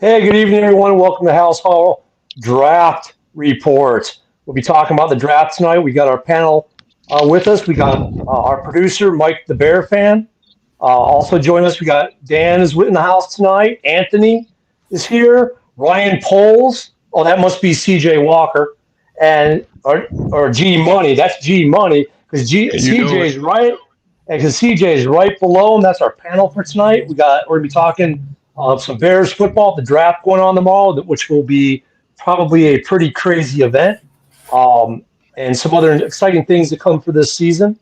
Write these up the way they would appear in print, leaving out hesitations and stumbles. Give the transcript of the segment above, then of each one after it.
Hey, good evening, everyone. Welcome to House Hall Draft Report. We'll be talking about the draft tonight. We got our panel with us. We got our producer, Mike the Bear fan. Also joining us, we got Dan is in the house tonight. Anthony is here. Ryan Poles. Oh, that must be CJ Walker. And or G Money. That's G Money because You know it. CJ's right. And because CJ is right below him. That's our panel for tonight. We're gonna be talking some Bears football, the draft going on tomorrow, which will be probably a pretty crazy event, and some other exciting things to come for this season.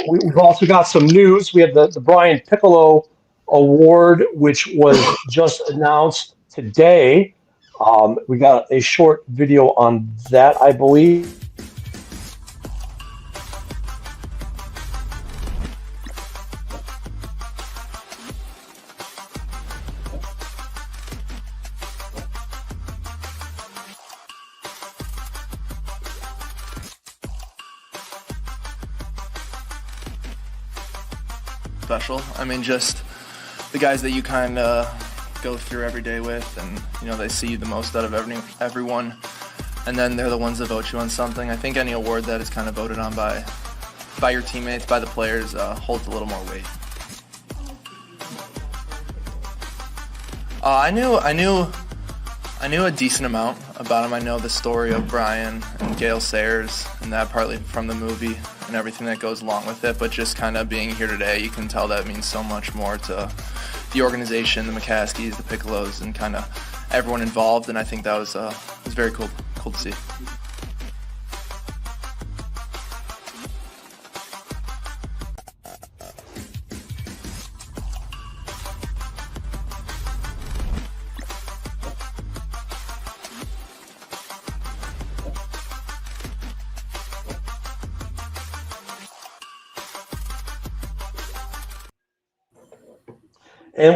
We've also got some news. We have the Brian Piccolo Award, which was just announced today. We got a short video on that, I believe. Special. I mean, just the guys that you kind of go through every day with, and they see you the most out of everyone, and then they're the ones that vote you on something. I think any award that is kind of voted on by your teammates, by the players, holds a little more weight. I knew a decent amount about him. I know the story of Brian and Gale Sayers, and that partly from the movie and everything that goes along with it, but just kind of being here today, you can tell that means so much more to the organization, the McCaskies, the Piccolos, and kind of everyone involved, and I think that was very cool to see. And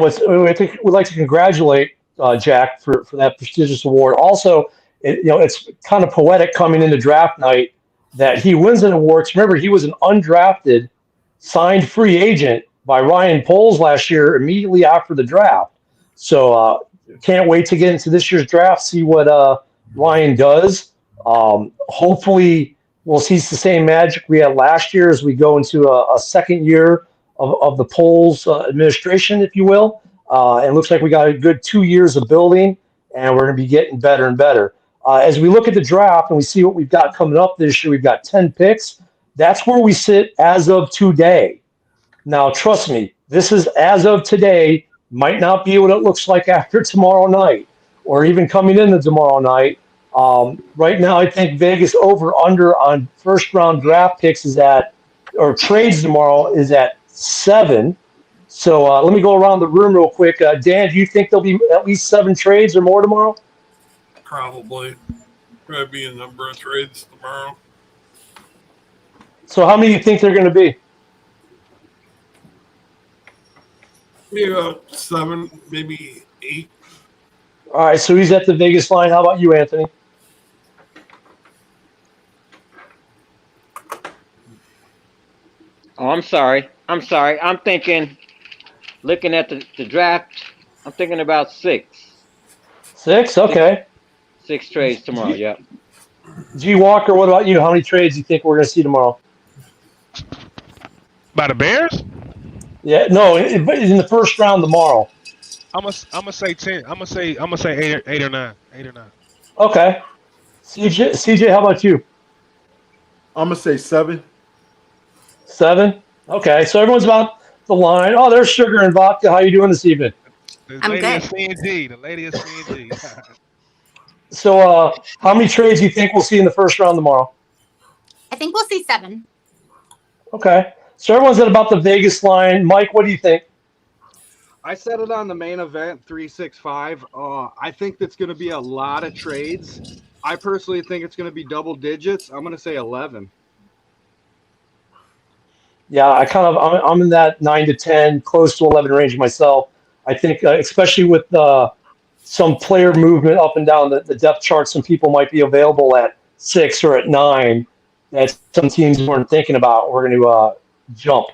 I think we'd like to congratulate Jack for that prestigious award. Also, it's kind of poetic coming into draft night that he wins an award. Remember, he was an undrafted, signed free agent by Ryan Poles last year immediately after the draft. So can't wait to get into this year's draft, see what Ryan does. Hopefully, we'll see the same magic we had last year as we go into a second year of the Poles administration, if you will. And it looks like we got a good 2 years of building, and we're going to be getting better and better. As we look at the draft and we see what we've got coming up this year, we've got 10 picks. That's where we sit as of today. Now, trust me, this is as of today, might not be what it looks like after tomorrow night or even coming into tomorrow night. Right now, I think Vegas over-under on first-round draft picks or trades tomorrow is at 7. So let me go around the room real quick. Dan, do you think there'll be at least 7 trades or more tomorrow? Probably be a number of trades tomorrow. So how many do you think they're going to be? Maybe about 7, maybe 8. All right, so he's at the Vegas line. How about you, Anthony? Oh, I'm sorry. I'm thinking, looking at the draft, I'm thinking about 6. 6? Okay. 6 trades tomorrow, yeah. G. Walker, what about you? How many trades do you think we're going to see tomorrow? By the Bears? Yeah, no, in the first round tomorrow. I'm gonna say 10. I'm gonna say 8 or 9. 8 or 9. Okay. CJ, how about you? I'm gonna say 7. 7? Okay, so everyone's about the line. Oh, there's Sugar and Vodka. How you doing this evening? I'm good. The lady is C&G. So how many trades do you think we'll see in the first round tomorrow? I think we'll see 7. Okay. So everyone's at about the Vegas line. Mike, what do you think? I said it on the main event, 365. I think that's going to be a lot of trades. I personally think it's going to be double digits. I'm going to say 11. Yeah, I'm in that 9 to 10, close to 11 range myself. I think, especially with some player movement up and down the depth chart, some people might be available at 6 or at 9 that some teams weren't thinking about. We're going to jump.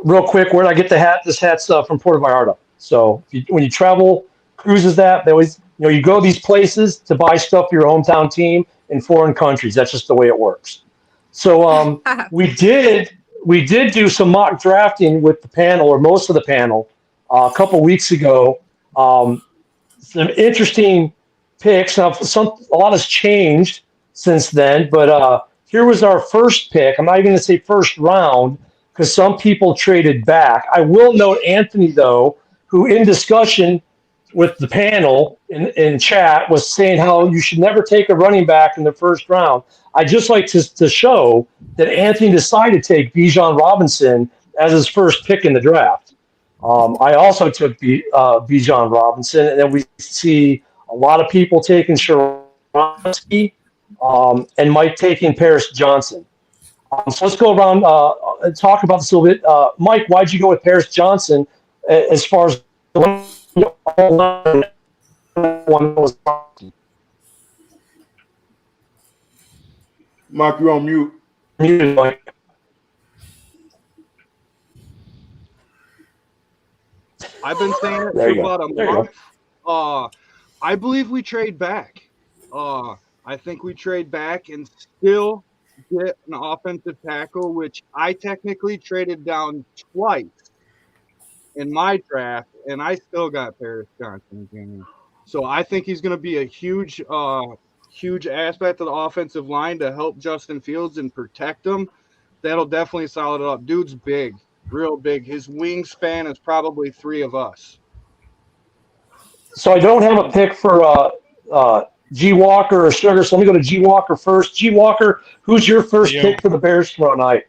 Real quick, where did I get the hat? This hat's from Puerto Vallarta. So when you travel cruises, they always, you go to these places to buy stuff for your hometown team in foreign countries. That's just the way it works. So we did do some mock drafting with the panel, or most of the panel, a couple weeks ago. Some interesting picks. Now, a lot has changed since then, but here was our first pick. I'm not even going to say first round because some people traded back. I will note Anthony, though, who in discussion with the panel in chat was saying how you should never take a running back in the first round. I'd just like to show that Anthony decided to take Bijan Robinson as his first pick in the draft. I also took Bijan Robinson, and then we see a lot of people taking Sharonski and Mike taking Paris Johnson. So let's go around and talk about this a little bit. Mike, why'd you go with Paris Johnson as far as the one was? Mark, you're on mute. Muted, Mike. I've been saying it There for you go. about a There you month. I believe we trade back. I think we trade back and still get an offensive tackle, which I technically traded down twice in my draft, and I still got Paris Johnson Jr. So I think he's going to be a huge aspect of the offensive line to help Justin Fields and protect him. That'll definitely solid it up. Dude's big, real big. His wingspan is probably 3 of us. So I don't have a pick for G. Walker or Sugar, so let me go to G. Walker first. G. Walker, who's your first pick for the Bears tomorrow night?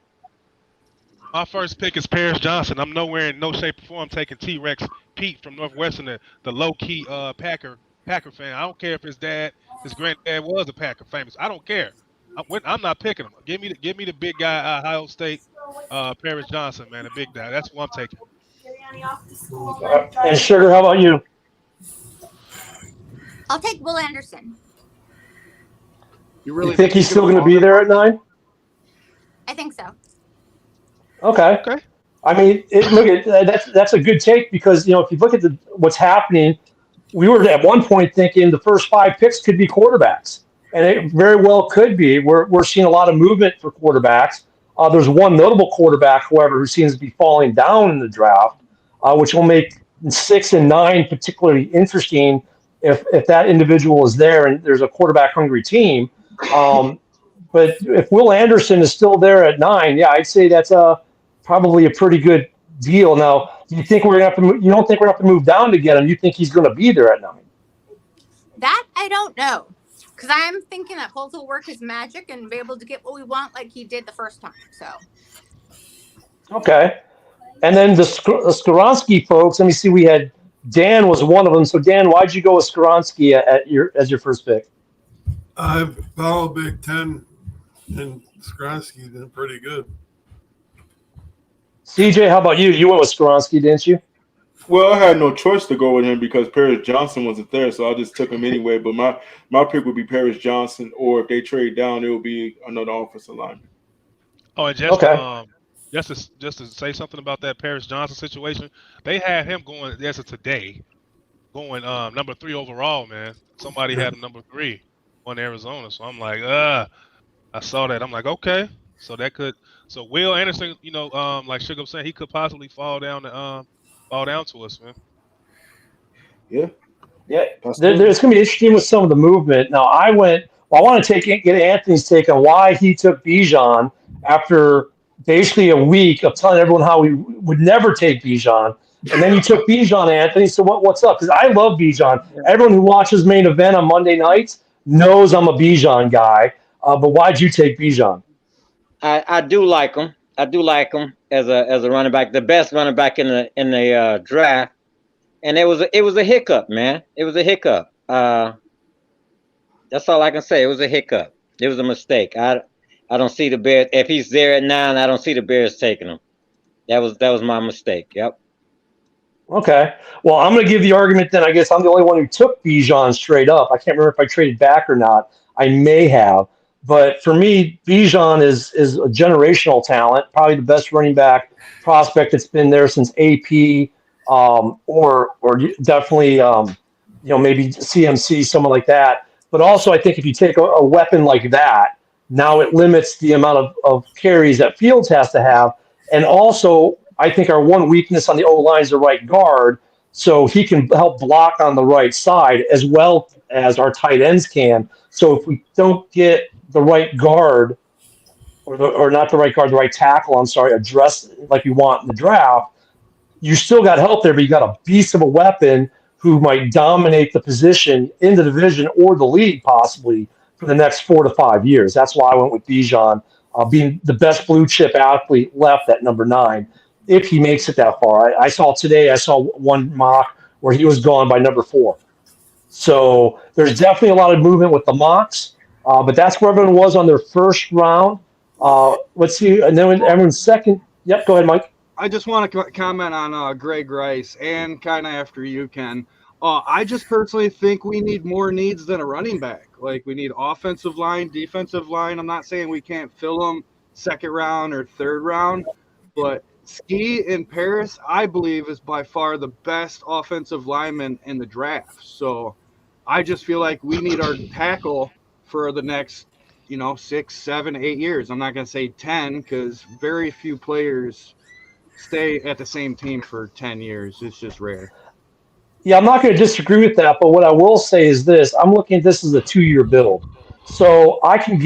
My first pick is Paris Johnson. I'm nowhere in no shape or form taking T-Rex Pete from Northwestern, the low-key Packer fan. I don't care if his granddad was a Packer famous. I don't care. I'm not picking him. Give me the big guy, Ohio State, Paris Johnson, man, the big guy. That's who I'm taking. And Sugar, how about you? I'll take Will Anderson. You think he's still going to be there at 9? I think so. Okay. I mean, that's a good take because if you look at what's happening, we were at one point thinking the first 5 picks could be quarterbacks, and it very well could be. We're seeing a lot of movement for quarterbacks. There's one notable quarterback, however, who seems to be falling down in the draft, which will make 6 and 9 particularly interesting if that individual is there and there's a quarterback hungry team. But if Will Anderson is still there at 9, yeah, I'd say that's probably a pretty good deal. Now, do you think we're gonna have to? You don't think we're gonna have to move down to get him? You think he's going to be there at 9? That I don't know, because I'm thinking that Foles will work his magic and be able to get what we want, like he did the first time. So. Okay, and then the Skoronski folks. Let me see. We had Dan was one of them. So Dan, why'd you go with Skoronski as your first pick? I follow Big Ten, and Skronsky did pretty good. CJ, how about you? You went with Skoronski, didn't you? Well, I had no choice to go with him because Paris Johnson wasn't there, so I just took him anyway. But my pick would be Paris Johnson, or if they trade down, it will be another offensive lineman. Oh, and just to say something about that Paris Johnson situation, they had him going as of today, going number 3 overall, man. Somebody had him number 3 on Arizona, so I'm like, I saw that. I'm like, okay, so Will Anderson, like Sugar was saying, he could possibly fall down to us, man. Yeah. It's going to be interesting with some of the movement. Now, I want to get Anthony's take on why he took Bijan after basically a week of telling everyone how we would never take Bijan. And then you took Bijan, Anthony. So what's up? Because I love Bijan. Everyone who watches Main Event on Monday nights knows I'm a Bijan guy. But why'd you take Bijan? I do like him. I do like him as a running back, the best running back in the draft. And it was a hiccup, man. It was a hiccup. That's all I can say. It was a hiccup. It was a mistake. I don't see the Bears. If he's there at 9, I don't see the Bears taking him. That was my mistake. Yep. Okay. Well, I'm going to give the argument then. I guess I'm the only one who took Bijan straight up. I can't remember if I traded back or not. I may have. But for me, Bijan is a generational talent, probably the best running back prospect that's been there since AP. or definitely maybe CMC, someone like that. But also, I think if you take a weapon like that, now it limits the amount of carries that Fields has to have. And also, I think our one weakness on the O-line is the right guard, so he can help block on the right side as well as our tight ends can. So if we don't get the right guard, or not the right guard, the right tackle, addressed like we want in the draft, you still got help there, but you got a beast of a weapon who might dominate the position in the division or the league possibly for the next 4 to 5 years. That's why I went with Bijan, being the best blue chip athlete left at number 9, if he makes it that far. I saw one mock where he was gone by number 4. So there's definitely a lot of movement with the mocks, but that's where everyone was on their first round. Let's see, and then everyone's second. Yep, go ahead, Mike. I just want to comment on Greg Rice, and kind of after you, Ken. I just personally think we need more needs than a running back. Like, we need offensive line, defensive line. I'm not saying we can't fill them second round or third round, but Ski in Paris, I believe, is by far the best offensive lineman in the draft. So I just feel like we need our tackle for the next 6, 7, 8 years. I'm not going to say 10 because very few players stay at the same team for 10 years. It's just rare. Yeah, I'm not going to disagree with that, but what I will say is this. I'm looking at this as a 2-year build. So I can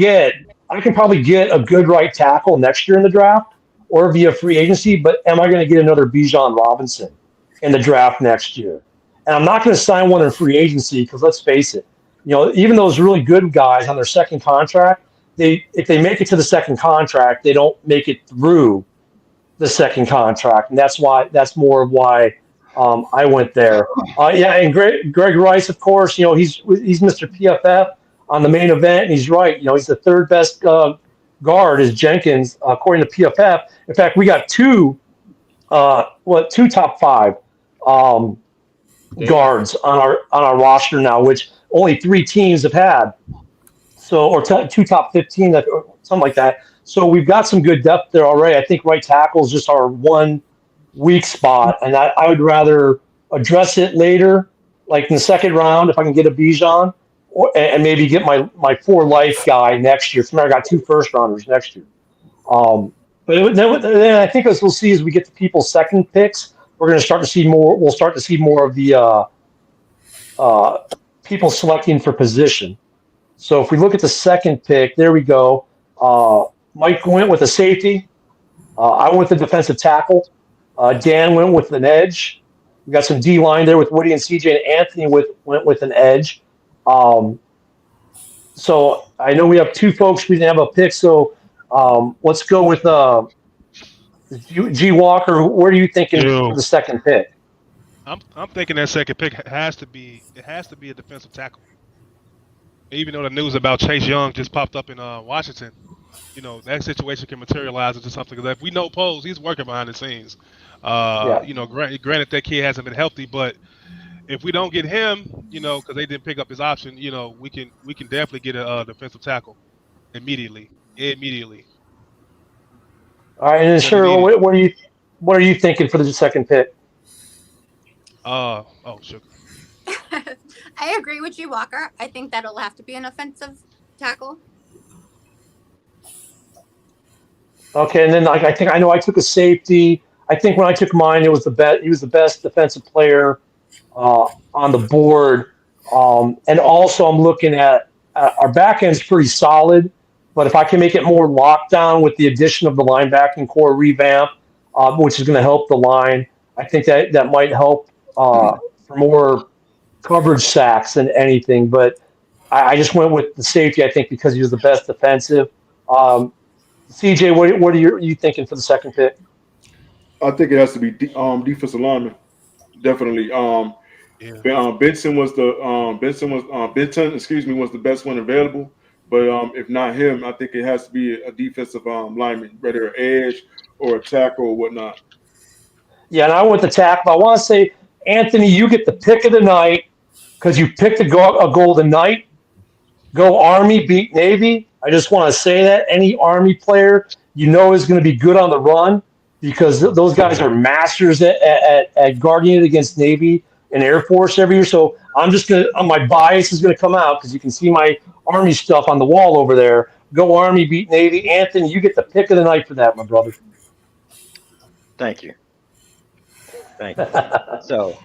probably get a good right tackle next year in the draft or via free agency, but am I going to get another Bijan Robinson in the draft next year? And I'm not going to sign one in free agency because let's face it, even those really good guys on their second contract, if they make it to the second contract, they don't make it through the second contract, and that's more of why I went there. And Greg Rice, of course, he's Mr. PFF on the main event, and he's right. He's the third best guard is Jenkins according to PFF. In fact, we got two top 5 guards on our roster now, which only 3 teams have had. So or 2 top 15, or something like that. So we've got some good depth there already. I think right tackle is just our one weak spot, and I would rather address it later, like in the second round, if I can get a Bijan, and maybe get my 4 life guy next year. I got 2 first rounders next year. But then I think as we'll see as we get to people's second picks, we're going to start to see more. We'll start to see more of the people selecting for position. So if we look at the second pick, there we go. Mike went with a safety. I went with the defensive tackle. Dan went with an edge. We got some D line there with Woody and CJ, and Anthony went with an edge. So I know we have 2 folks we didn't have a pick. So let's go with G Walker. Where are you thinking for the second pick? I'm thinking that second pick has to be a defensive tackle. Even though the news about Chase Young just popped up in Washington, that situation can materialize into something. Because if we know Poles, he's working behind the scenes. Granted that kid hasn't been healthy, but if we don't get him, because they didn't pick up his option, we can definitely get a defensive tackle immediately. All right, and sure. What are you thinking for the second pick? Sure. I agree with you, Walker. I think that'll have to be an offensive tackle. Okay, and then I took a safety. I think when I took mine, he was the best defensive player on the board. And also, I'm looking at our back end's pretty solid, but if I can make it more lockdown with the addition of the linebacking core revamp, which is going to help the line, I think that might help for more coverage sacks than anything. But I just went with the safety, I think, because he was the best defensive. CJ, what are you thinking for the second pick? I think it has to be defensive lineman. Definitely. Benton was the best one available. But if not him, I think it has to be a defensive lineman, whether an edge or a tackle or whatnot. Yeah, and I went the tackle. I want to say, Anthony, you get the pick of the night because you picked a Golden Knight. Go Army, beat Navy. I just want to say that any Army player is going to be good on the run. because those guys are masters at guarding it against Navy and Air Force every year. So my bias is gonna come out because you can see my Army stuff on the wall over there. Go Army, beat Navy. Anthony, you get the pick of the night for that, my brother. Thank you. So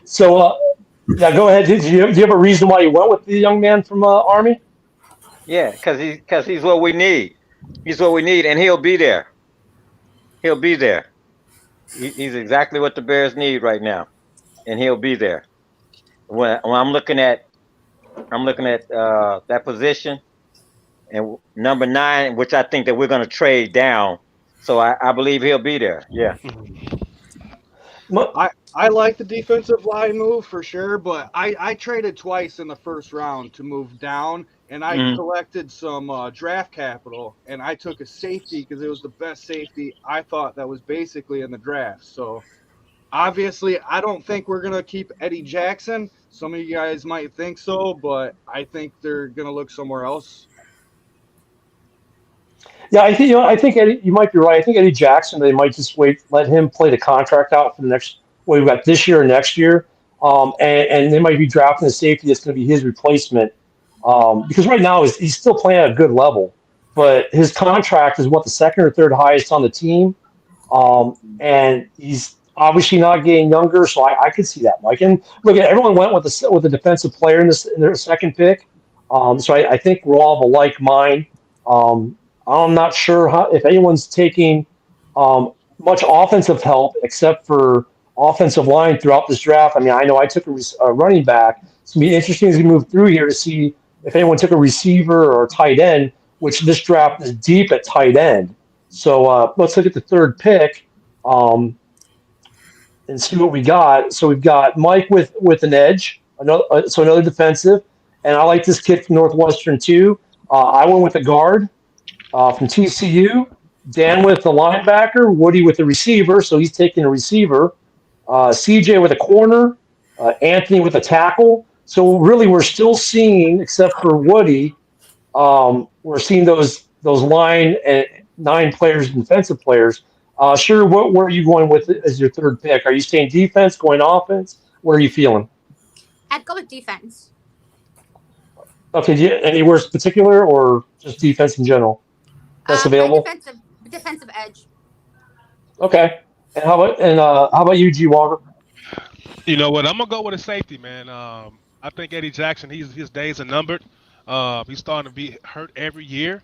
yeah, go ahead. Do you have a reason why you went with the young man from Army? yeah, because he's what we need. He's what we need, and he'll be there. He'll be there. He's exactly what the Bears need right now, and he'll be there. When I'm looking at that position, and number 9, which I think that we're going to trade down. So I believe he'll be there. Yeah. I like the defensive line move for sure, but I traded twice in the first round to move down, and I collected some draft capital, and I took a safety because it was the best safety I thought that was basically in the draft. So obviously, I don't think we're going to keep Eddie Jackson. Some of you guys might think so, but I think they're going to look somewhere else. Yeah, I think Eddie, you might be right. I think Eddie Jackson, they might just let him play the contract out for the next. Well, we've got this year and next year, and they might be drafting a safety that's going to be his replacement. Because right now he's still playing at a good level, but his contract is what, the second or third highest on the team, and he's obviously not getting younger. So I could see that, Mike. And look, everyone went with the defensive player in their second pick. So I think we're all of a like mind. I'm not sure if anyone's taking much offensive help except for offensive line throughout this draft. I mean, I know I took a running back. It's going to be interesting as we move through here to see if anyone took a receiver or a tight end, which this draft is deep at tight end. So let's look at the third pick and see what we got. So we've got Mike with an edge, another defensive. And I like this kid from Northwestern too. I went with a guard. From TCU, Dan with the linebacker, Woody with the receiver, so he's taking a receiver, CJ with a corner, Anthony with a tackle. So really we're still seeing, except for Woody, we're seeing those line and 9 players, defensive players. Sure, where are you going with it as your third pick? Are you staying defense, going offense? Where are you feeling? I'd go with defense. Okay, anywhere particular or just defense in general? That's available. Defensive edge. Okay. And how about you, G. Walker? You know what? I'm gonna go with a safety, man. I think Eddie Jackson, his days are numbered. He's starting to be hurt every year.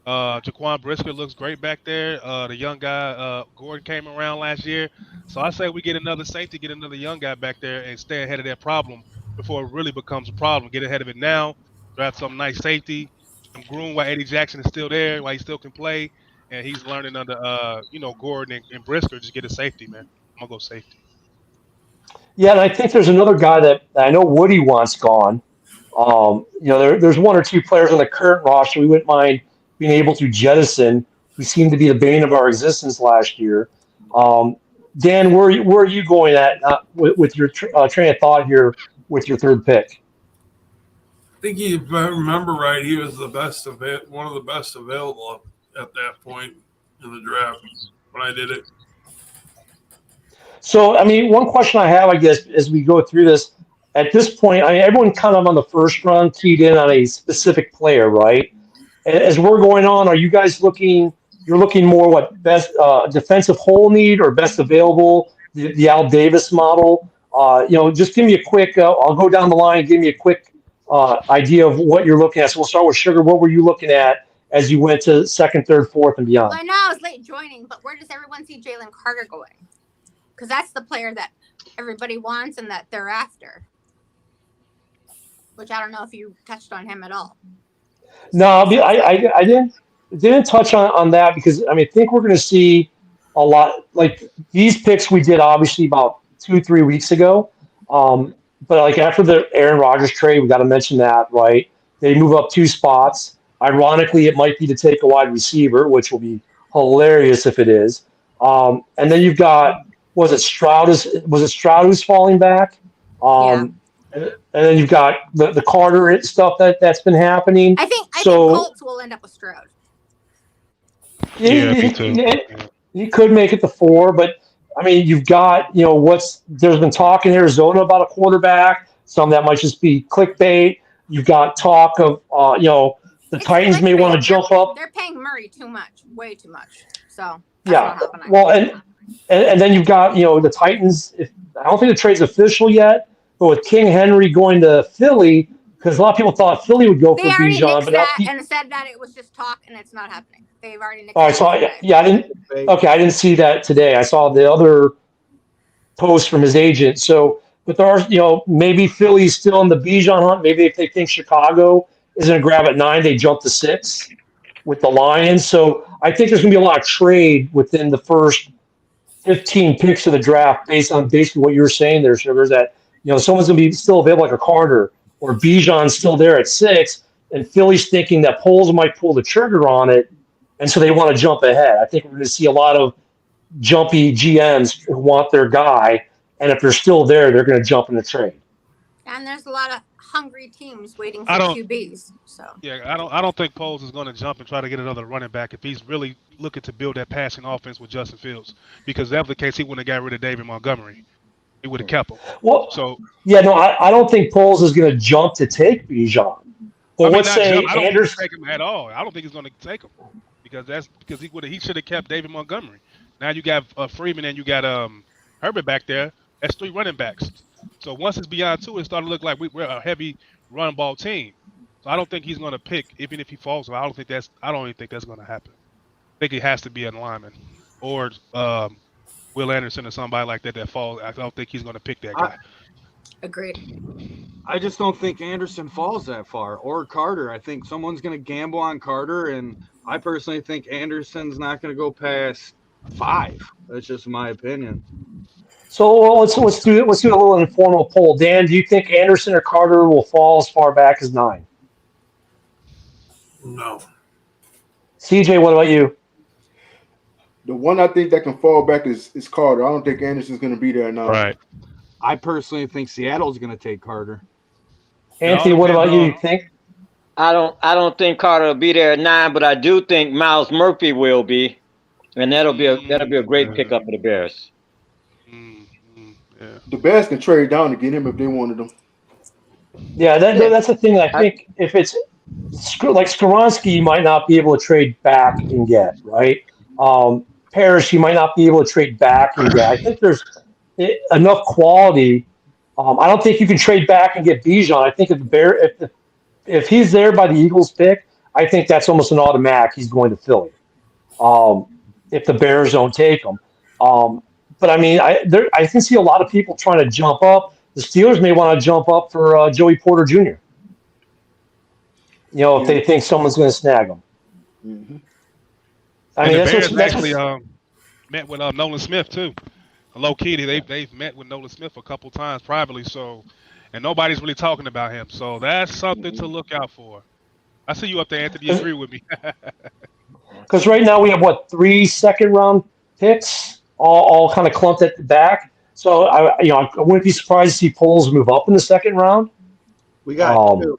Jaquan Brisker looks great back there. The young guy, Gordon, came around last year. So I say we get another safety, get another young guy back there, and stay ahead of that problem before it really becomes a problem. Get ahead of it now. Draft some nice safety. Groom while Eddie Jackson is still there, while he still can play, and he's learning under Gordon and Brisker. Just get a safety, man. I'm gonna go safety. Yeah, and I think there's another guy that I know Woody wants gone. There's 1 or 2 players on the current roster we wouldn't mind being able to jettison, who seemed to be the bane of our existence last year. Dan, where are you going at with your train of thought here with your third pick? I think if I remember right, he was one of the best available at that point in the draft when I did it. So, I mean, one question I have, I guess, as we go through this, at this point, everyone kind of on the first run keyed in on a specific player, right? As we're going on, are you guys looking more what best defensive hole need or best available, the Al Davis model? Just give me a quick, I'll go down the line, give me a quick idea of what you're looking at. So we'll start with Sugar. What were you looking at as you went to second, third, fourth, and beyond? Well, I know I was late joining, but where does everyone see Jalen Carter going? Because that's the player that everybody wants and that they're after. Which I don't know if you touched on him at all. No, I didn't touch on that because I think we're going to see a lot. Like these picks we did obviously about 2-3 weeks ago. But like after the Aaron Rodgers trade, we got to mention that, right? They move up 2 spots. Ironically, it might be to take a wide receiver, which will be hilarious if it is. And then you've got, was it Stroud who's falling back? Yeah. And then you've got the Carter stuff that's been happening. I think Colts will end up with Stroud. Yeah, me too. He could make it to 4, but I mean, you've got, there's been talk in Arizona about a quarterback. Some that might just be clickbait. You've got talk of, the It's Titans may clickbait. want to jump up. They're paying Murray too much, way too much. So that's Yeah. not happening. Well, and then you've got, the Titans. I don't think the trade's official yet, but with King Henry going to Philly, because a lot of people thought Philly would go they for already Bijan, nixed but now that and said that it was just talk and it's not happening. They've already nixed I that saw. today. Yeah, I didn't. Okay, I didn't see that today. I saw the other post from his agent. So, but there are, maybe Philly's still in the Bijan hunt. Maybe if they think Chicago is going to grab at 9, they jump to 6 with the Lions. So I think there's going to be a lot of trade within the first 15 picks of the draft based on basically what you're saying there, Sugars, that, someone's going to be still available like a Carter or Bijan's still there at 6, and Philly's thinking that Poles might pull the trigger on it, and so they want to jump ahead. I think we're going to see a lot of jumpy GMs who want their guy, and if they're still there, they're going to jump in the trade. And there's a lot of hungry teams waiting for I don't- QBs. So Yeah, I don't think Poles is going to jump and try to get another running back if he's really looking to build that passing offense with Justin Fields. Because if that was the case, he wouldn't have got rid of David Montgomery. He would have kept him. Well, So yeah, no, I don't think Poles is going to jump to take Bijan. Well, let's say I don't think Anderson. he's take him at all. I don't think he's going to take him because he should have kept David Montgomery. Now you got Freeman and you got Herbert back there. That's 3 running backs. So once it's beyond 2, it started to look like we're a heavy run ball team. So I don't think he's going to pick, even if he falls. I don't even think that's going to happen. I think it has to be a lineman or Will Anderson or somebody like that falls. I don't think he's going to pick that guy. agreed. I just don't think Anderson falls that far, or Carter. I think someone's going to gamble on Carter, and I personally think Anderson's not going to go past 5. That's just my opinion. So let's do a little informal poll. Dan, do you think Anderson or Carter will fall as far back as 9? No. CJ, what about you? The one I think that can fall back is Carter. I don't think Anderson's going to be there now. Right. I personally think Seattle's going to take Carter. Anthony, what about you? You think? I don't think Carter will be there at 9, but I do think Miles Murphy will be, and that'll be a great pickup for the Bears. Yeah. The Bears can trade down to get him if they wanted him. Yeah, that's the thing. I think if it's like Skoronski, you might not be able to trade back and get, right? Parrish, you might not be able to trade back and get. I think there's enough quality. I don't think you can trade back and get Bijan. I think if he's there by the Eagles pick, I think that's almost an automatic. He's going to Philly. If the Bears don't take him. But I mean, I can see a lot of people trying to jump up. The Steelers may want to jump up for Joey Porter Jr. If they think someone's going to snag him. Mm-hmm. I mean, the Bears that's actually met with Nolan Smith too. Low key, they've met with Nolan Smith a couple times privately. So, and nobody's really talking about him. So that's something to look out for. I see you up there, Anthony. You agree with me? Because right now we have 3 second-round picks, all kind of clumped at the back. So I wouldn't be surprised to see Poles move up in the second round. We got 2.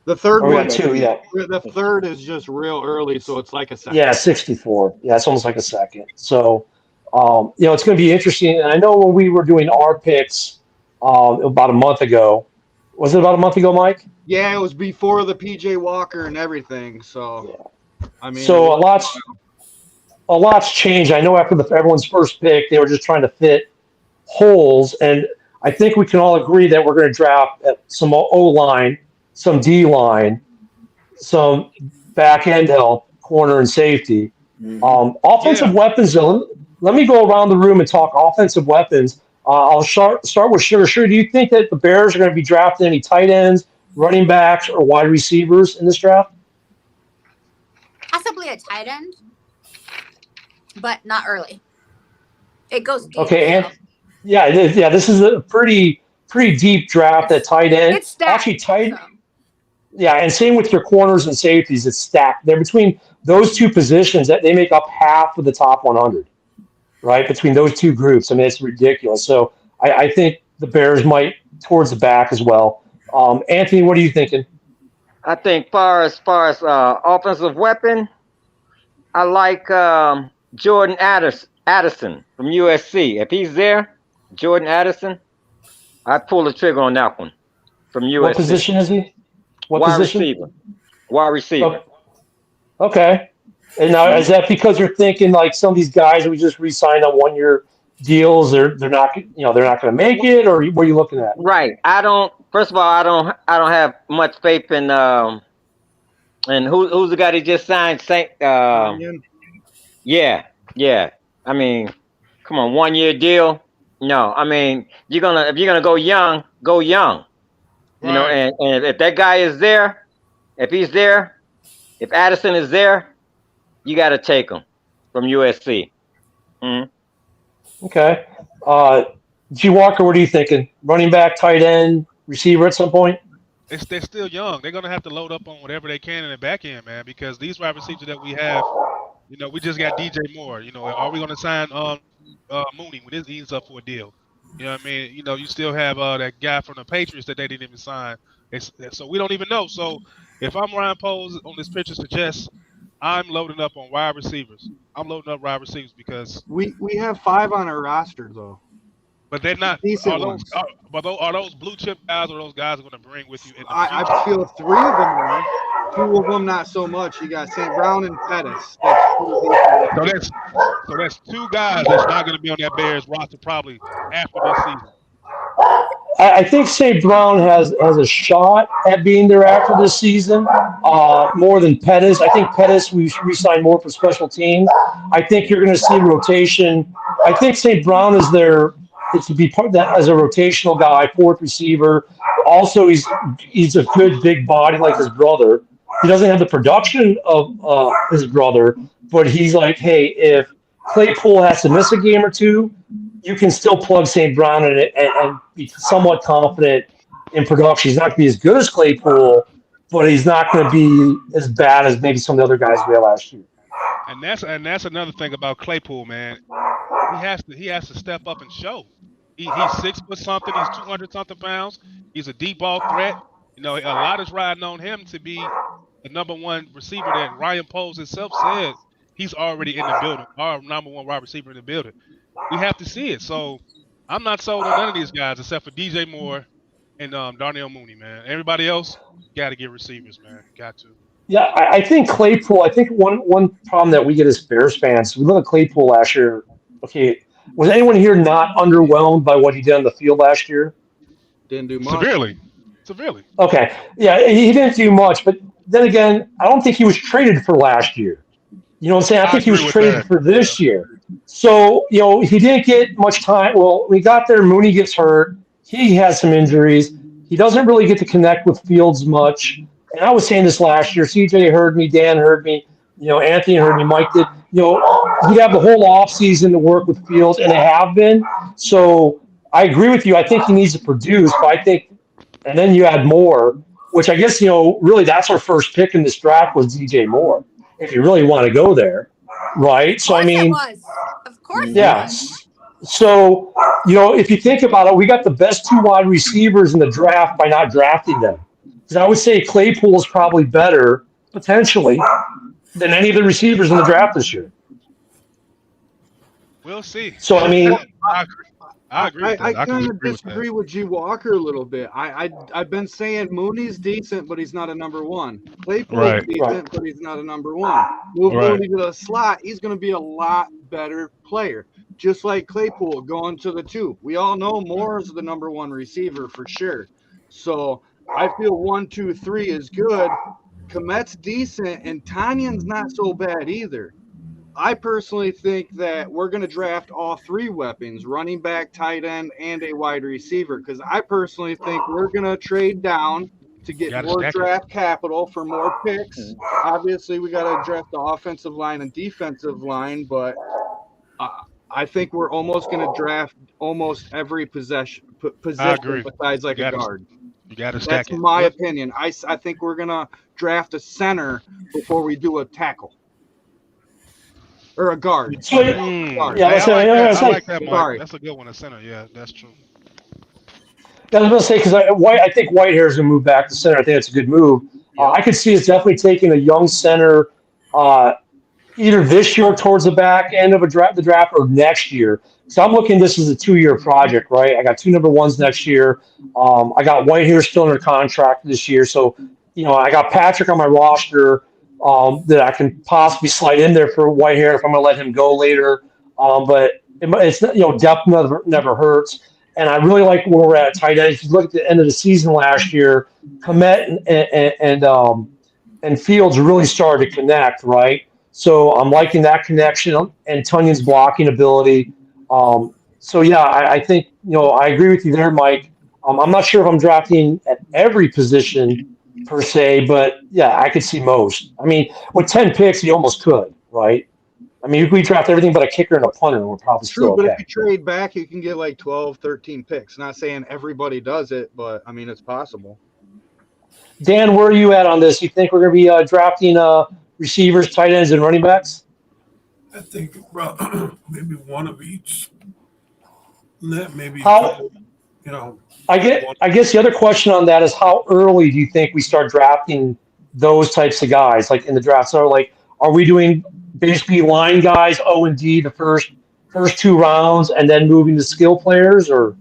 The third we one, got 2, yeah. The third is just real early, so it's like a second. Yeah, 64. Yeah, it's almost like a second. So, it's going to be interesting. And I know when we were doing our picks about a month ago, was it about a month ago, Mike? Yeah, it was before the PJ Walker and everything. So, yeah. I mean, so a lot's changed. I know after everyone's first pick, they were just trying to fit holes, and I think we can all agree that we're going to draft some O-line, some D-line, some back-end help, corner and safety. Mm-hmm. Offensive weapons, though, let me go around the room and talk offensive weapons. I'll start with Sugar. Sugar, do you think that the Bears are going to be drafting any tight ends, running backs, or wide receivers in this draft? Possibly a tight end, but not early. It goes deep. Okay, and yeah, it is. Yeah, this is a pretty deep draft at tight end. It's stacked. Actually, tight. So. Yeah, and same with your corners and safeties. It's stacked. They're between those two positions that they make up half of the top 100, right? Between those two groups. I mean, it's ridiculous. So I think the Bears might towards the back as well. Anthony, what are you thinking? I think far as offensive weapon, I like Jordan Addison from USC. If he's there, Jordan Addison, I'd pull the trigger on that one from USC. What position is he? What Wide position? receiver. Wide receiver. Okay. And now is that because you're thinking like some of these guys we just re-signed on 1-year deals, they're not they're not going to make it, or what are you looking at? Right. First of all, I don't have much faith in and who's the guy that just signed Yeah. I mean, come on, 1-year deal. No, I mean if you're gonna go young, go young. You know, Right. and if that guy is there, if he's there, if Addison is there, you got to take him from USC. Okay. G. Walker, what are you thinking? Running back, tight end, receiver at some point? They're still young. They're gonna have to load up on whatever they can in the back end, man. Because these wide receivers that we have, we just got DJ Moore. Are we gonna sign Mooney when he's up for a deal? You know what I mean? You still have that guy from the Patriots that they didn't even sign. So we don't even know. So if I'm Ryan Poles on this picture suggests, I'm loading up on wide receivers. I'm loading up wide receivers because We have 5 on our roster though. but they're not. Decent Are those, ones. are those blue chip guys or those guys are going to bring with you in the I future? feel 3 of them are. 2 of them not so much. You got St. Brown and Pettis. That's 2 decent. So that's 2 guys that's not going to be on that Bears roster probably after this season. I think St. Brown has a shot at being there after this season, more than Pettis. I think Pettis, we re-signed more for special teams. I think you're going to see rotation. I think St. Brown is there to be part of that as a rotational guy, 4th receiver. Also, he's a good big body like his brother. He doesn't have the production of his brother, but he's like, hey, if Claypool has to miss a game or 2, you can still plug St. Brown in it and be somewhat confident in production. He's not going to be as good as Claypool, but he's not going to be as bad as maybe some of the other guys we had last year. And that's another thing about Claypool, man. He has to step up and show. He's 6 foot something. He's 200 something pounds. He's a deep ball threat. A lot is riding on him to be the number 1 receiver that Ryan Poles himself said he's already in the building. Our number 1 wide receiver in the building. We have to see it. So I'm not sold on none of these guys except for DJ Moore and Darnell Mooney, man. Everybody else got to get receivers, man. Got to. Yeah, I think Claypool. I think one problem that we get as Bears fans, we look at Claypool last year. Okay, was anyone here not underwhelmed by what he did on the field last year? Didn't do much. Severely. Okay, yeah, he didn't do much, but then again, I don't think he was traded for last year. You know what I'm saying? I think he was traded for this year. So, he didn't get much time. Well, we got there, Mooney gets hurt. He has some injuries. He doesn't really get to connect with Fields much. And I was saying this last year. CJ heard me, Dan heard me, Anthony heard me, Mike did. He'd have the whole offseason to work with Fields, and they have been. So I agree with you. I think he needs to produce, but I think, and then you add Moore, which I guess, really that's our first pick in this draft was DJ Moore, if you really want to go there, right? So, I mean, of course it yeah. was. So, if you think about it, we got the best 2 wide receivers in the draft by not drafting them. Because I would say Claypool is probably better, potentially, than any of the receivers in the draft this year. We'll see. So, I mean, I agree. With that. I kind of agree with disagree with G. Walker a little bit. I've been saying Mooney's decent, but he's not a number 1. Claypool's Right. decent, but he's not a number 1. Move Right. Mooney to the slot, he's going to be a lot better player. Just like Claypool going to the 2. We all know Moore is the number 1 receiver for sure. So I feel 1, 2, 3 is good. Komet's decent, and Tanyan's not so bad either. I personally think that we're going to draft all 3 weapons, running back, tight end, and a wide receiver, because I personally think we're going to trade down to get more draft capital for more picks. Obviously, we got to draft the offensive line and defensive line, but I think we're almost going to draft almost every position besides like a guard. You got to stack it. That's my opinion. I think we're going to draft a center before we do a tackle. Or a guard. So, guard. yeah, I like that, Mike. That's a good one, a center. Yeah, that's true. I was going to say, because I think Whitehair's going to move back to center. I think that's a good move. I could see us definitely taking a young center either this year towards the back end of the draft or next year. So I'm looking this as a 2-year project, right? I got 2 number ones next year. I got Whitehair still under contract this year. So, I got Patrick on my roster that I can possibly slide in there for Whitehair if I'm going to let him go later. But it's depth never hurts. And I really like where we're at tight end. If you look at the end of the season last year, Kmet and Fields really started to connect, right? So I'm liking that connection and Tunyon's blocking ability. I think, I agree with you there, Mike. I'm not sure if I'm drafting at every position per se, but yeah, I could see most. I mean, with 10 picks, you almost could, right? I mean, if we draft everything but a kicker and a punter, we're probably still okay. But if you trade back, you can get like 12, 13 picks. Not saying everybody does it, but I mean, it's possible. Dan, where are you at on this? You think we're going to be drafting receivers, tight ends, and running backs? I think maybe one of each. Maybe I guess the other question on that is how early do you think we start drafting those types of guys, like in the draft? So, like, are we doing basically line guys O and D the first 2 rounds, and then moving to skill players, or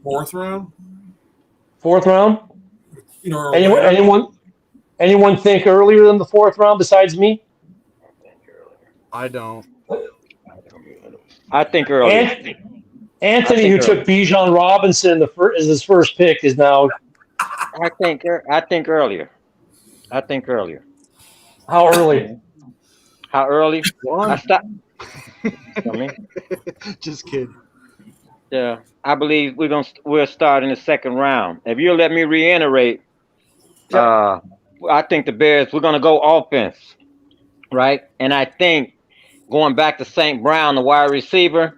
fourth round? Fourth round? Anyone think earlier than the 4th round besides me? I don't. I think earlier. Anthony, who took Bijan Robinson as his first pick, is now. I think earlier. How early? How early? I stopped. Just kidding. Yeah, I believe we'll start in the 2nd round. If you'll let me reiterate, I think the Bears, we're gonna go offense, right? And I think going back to St. Brown, the wide receiver,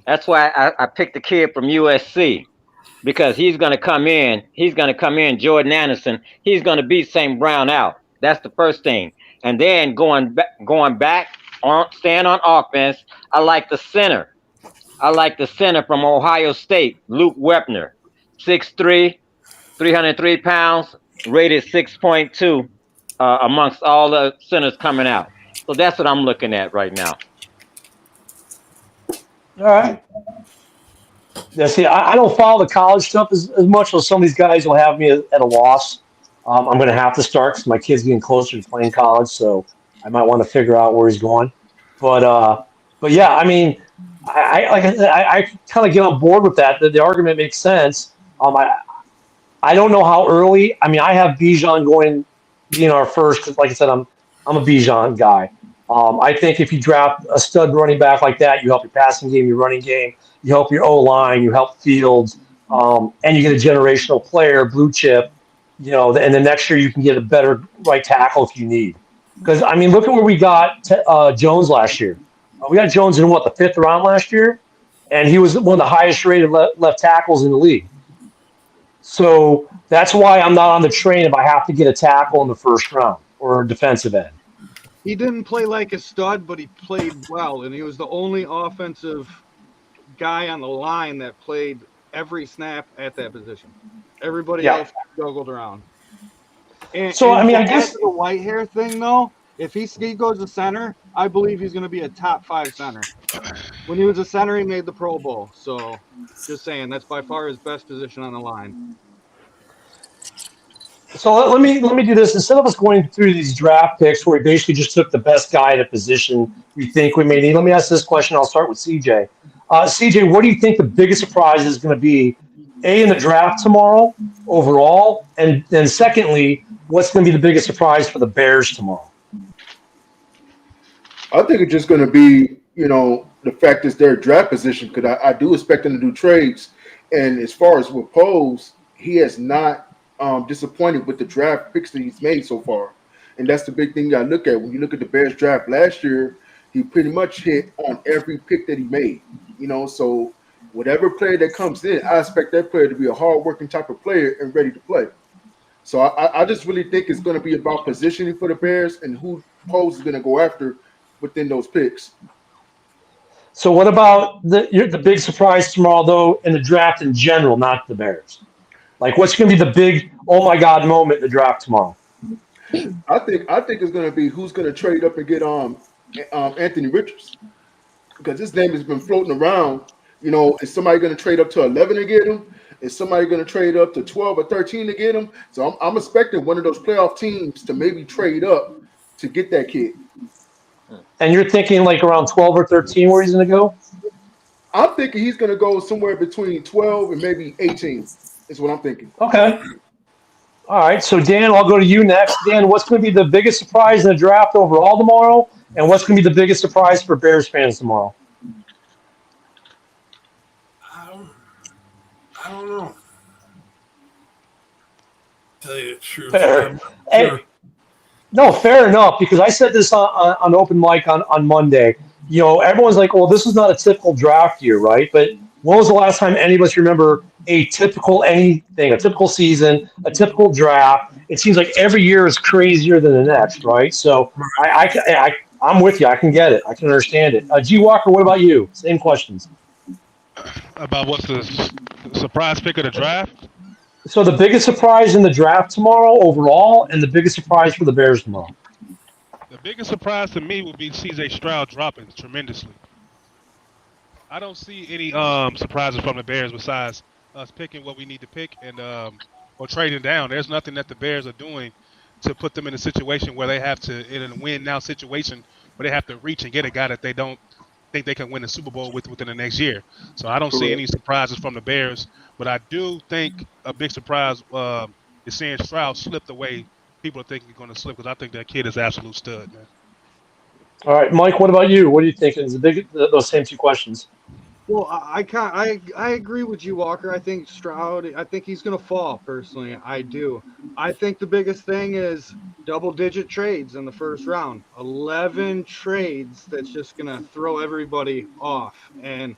that's why I picked the kid from USC, because he's gonna come in. Jordan Anderson. He's gonna beat St. Brown out. That's the first thing. And then going back on staying on offense, I like the center. From Ohio State, Luke Wepner, 6'3", 303 pounds, rated 6.2 amongst all the centers coming out. So that's what I'm looking at right now. All right. Yeah, see, I don't follow the college stuff as much, so some of these guys will have me at a loss. I'm going to have to start because my kid's getting closer to playing college, so I might want to figure out where he's going. But yeah, I mean, I kind of get on board with that. The argument makes sense. I don't know how early. I mean, I have Bijan being our first, because like I said, I'm a Bijan guy. I think if you draft a stud running back like that, you help your passing game, your running game, you help your O-line, you help Fields, and you get a generational player, blue chip, and the next year you can get a better right tackle if you need. Because, I mean, look at where we got Jones last year. We got Jones in, the 5th round last year? And he was one of the highest rated left tackles in the league. So that's why I'm not on the train if I have to get a tackle in the 1st round or a defensive end. He didn't play like a stud, but he played well, and he was the only offensive guy on the line that played every snap at that position. Everybody else juggled around. And I guess the Whitehair thing, though, if he goes to center, I believe he's going to be a top 5 center. When he was a center, he made the Pro Bowl. So, just saying, that's by far his best position on the line. So let me do this. Instead of us going through these draft picks where we basically just took the best guy at a position we think we may need, let me ask this question. I'll start with CJ. CJ, what do you think the biggest surprise is going to be, A, in the draft tomorrow overall, and then secondly, what's going to be the biggest surprise for the Bears tomorrow? I think it's just going to be, the fact is their draft position, because I do expect them to do trades. And as far as with Pose, he has not disappointed with the draft picks that he's made so far. And that's the big thing you got to look at. When you look at the Bears draft last year, he pretty much hit on every pick that he made. So whatever player that comes in, I expect that player to be a hard-working type of player and ready to play. So I just really think it's going to be about positioning for the Bears and who Pose is going to go after within those picks. So what about the big surprise tomorrow, though, in the draft in general, not the Bears? Like, what's going to be the big, oh, my God, moment in the draft tomorrow? I think it's going to be who's going to trade up and get Anthony Richards, because his name has been floating around. You know, is somebody going to trade up to 11 to get him? Is somebody going to trade up to 12 or 13 to get him? So I'm expecting one of those playoff teams to maybe trade up to get that kid. And you're thinking like around 12 or 13 where he's going to go? I'm thinking he's going to go somewhere between 12 and maybe 18 is what I'm thinking. Okay. All right. So, Dan, I'll go to you next. Dan, what's going to be the biggest surprise in the draft overall tomorrow? And what's going to be the biggest surprise for Bears fans tomorrow? I don't know. Tell you the truth. Fair. Hey, no, fair enough, because I said this on open mic on Monday. You know, everyone's like, well, this is not a typical draft year, right? But when was the last time any of us remember a typical anything, a typical season, a typical draft? It seems like every year is crazier than the next, right? So I'm with you. I can get it. I can understand it. G. Walker, what about you? Same questions. About what's the surprise pick of the draft? So the biggest surprise in the draft tomorrow overall, and the biggest surprise for the Bears tomorrow. The biggest surprise to me would be C.J. Stroud dropping tremendously. I don't see any surprises from the Bears besides us picking what we need to pick and or trading down. There's nothing that the Bears are doing to put them in a situation where they have to, in a win-now situation, where they have to reach and get a guy that they don't think they can win the Super Bowl within the next year. So I don't see any surprises from the Bears, but I do think a big surprise is seeing Stroud slip the way people are thinking he's going to slip, because I think that kid is an absolute stud, man. All right, Mike, what about you? What do you think? Is those same two questions? Well, I agree with you, Walker. I think Stroud, I think he's going to fall, personally. I do. I think the biggest thing is double-digit trades in the first round. 11 trades that's just going to throw everybody off. And